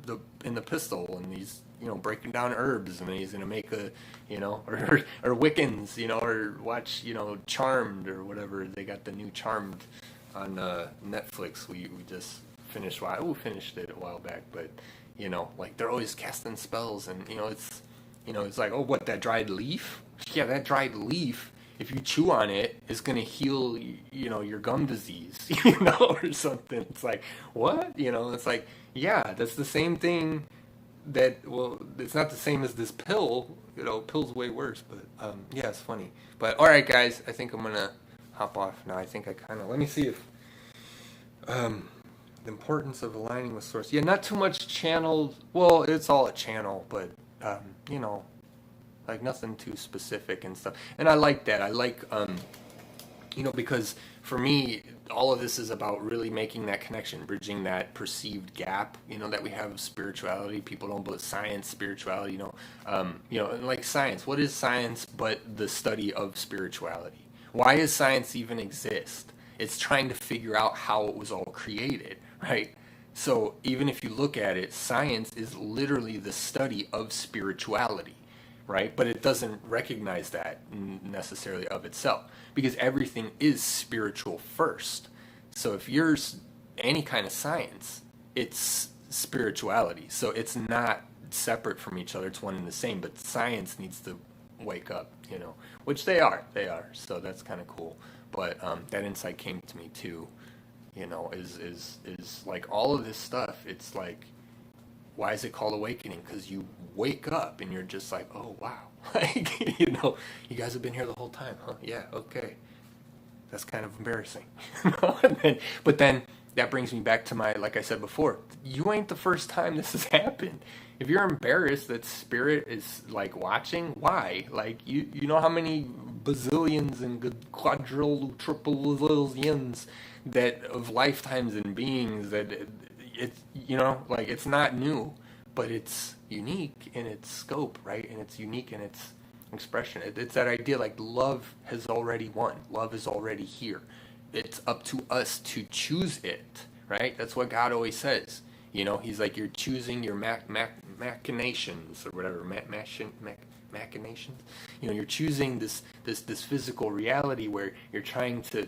Speaker 1: and the pistol, and he's breaking down herbs, and then he's gonna make a or Wiccans, or watch Charmed or whatever. They got the new Charmed on Netflix. We just finished it a while back, but they're always casting spells, and it's like, oh, what, that dried leaf? Yeah, that dried leaf, if you chew on it, is gonna heal your gum disease, or something. It's like, what? It's like, yeah, that's the same thing. It's not the same as this pill. Pill's way worse, but yeah, it's funny. But all right, guys, I think I'm gonna hop off now. I think let me see if the importance of aligning with source. Yeah, not too much channeled. Well, it's all a channel, but nothing too specific and stuff. And I like that. I like because for me, all of this is about really making that connection, bridging that perceived gap, that we have of spirituality. People don't believe science, spirituality, like science. What is science but the study of spirituality? Why does science even exist? It's trying to figure out how it was all created, right? So even if you look at it, science is literally the study of spirituality, right? But it doesn't recognize that necessarily of itself, because everything is spiritual first. So if you're any kind of science, it's spirituality. So it's not separate from each other. It's one and the same, but science needs to wake up, which they are. So that's kind of cool. But that insight came to me too, is like all of this stuff. It's like, why is it called awakening? Because you wake up and you're just like, oh, wow. You guys have been here the whole time, huh? Yeah, okay. That's kind of embarrassing. But then that brings me back to like I said before, you ain't the first time this has happened. If you're embarrassed that spirit is watching, why? You know how many bazillions and quadrillions that of lifetimes and beings that it's it's not new, but it's unique in its scope, right? And it's unique in its expression. It's that idea love has already won. Love is already here. It's up to us to choose it, right? That's what God always says. He's like, you're choosing your machinations or whatever, machinations. You're choosing this physical reality where you're trying to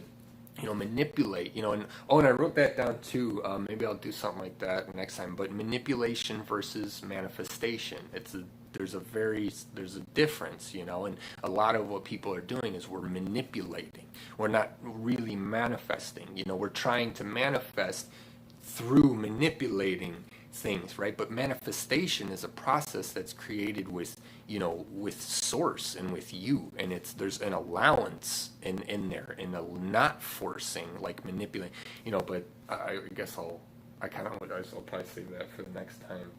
Speaker 1: manipulate, and oh, and I wrote that down too. Maybe I'll do something like that next time. But manipulation versus manifestation, there's a difference, and a lot of what people are doing is we're manipulating. We're not really manifesting. We're trying to manifest through manipulating things, right? But manifestation is a process that's created with source and with you, and there's an allowance in there, and a not forcing, like manipulating, but I guess I'll probably save that for the next time.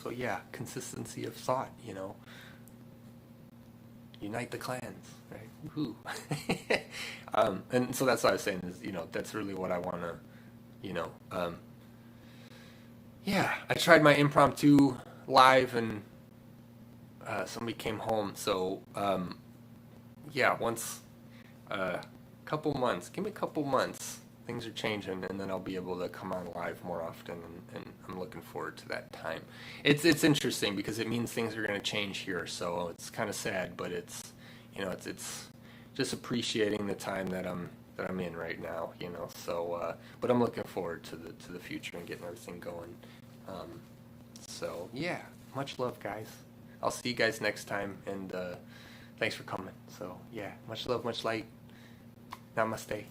Speaker 1: So yeah, consistency of thought, unite the clans, right? Woohoo. And so that's what I was saying is, that's really what I want to, you know, um, yeah, I tried my impromptu live, and somebody came home. So yeah, once couple months, give me a couple months, things are changing, and then I'll be able to come on live more often, and I'm looking forward to that time. It's interesting because it means things are going to change here, so it's kind of sad, but it's just appreciating the time that I'm in right now, So, but I'm looking forward to the future and getting everything going. So yeah, much love, guys. I'll see you guys next time, and thanks for coming. So yeah, much love, much light. Namaste.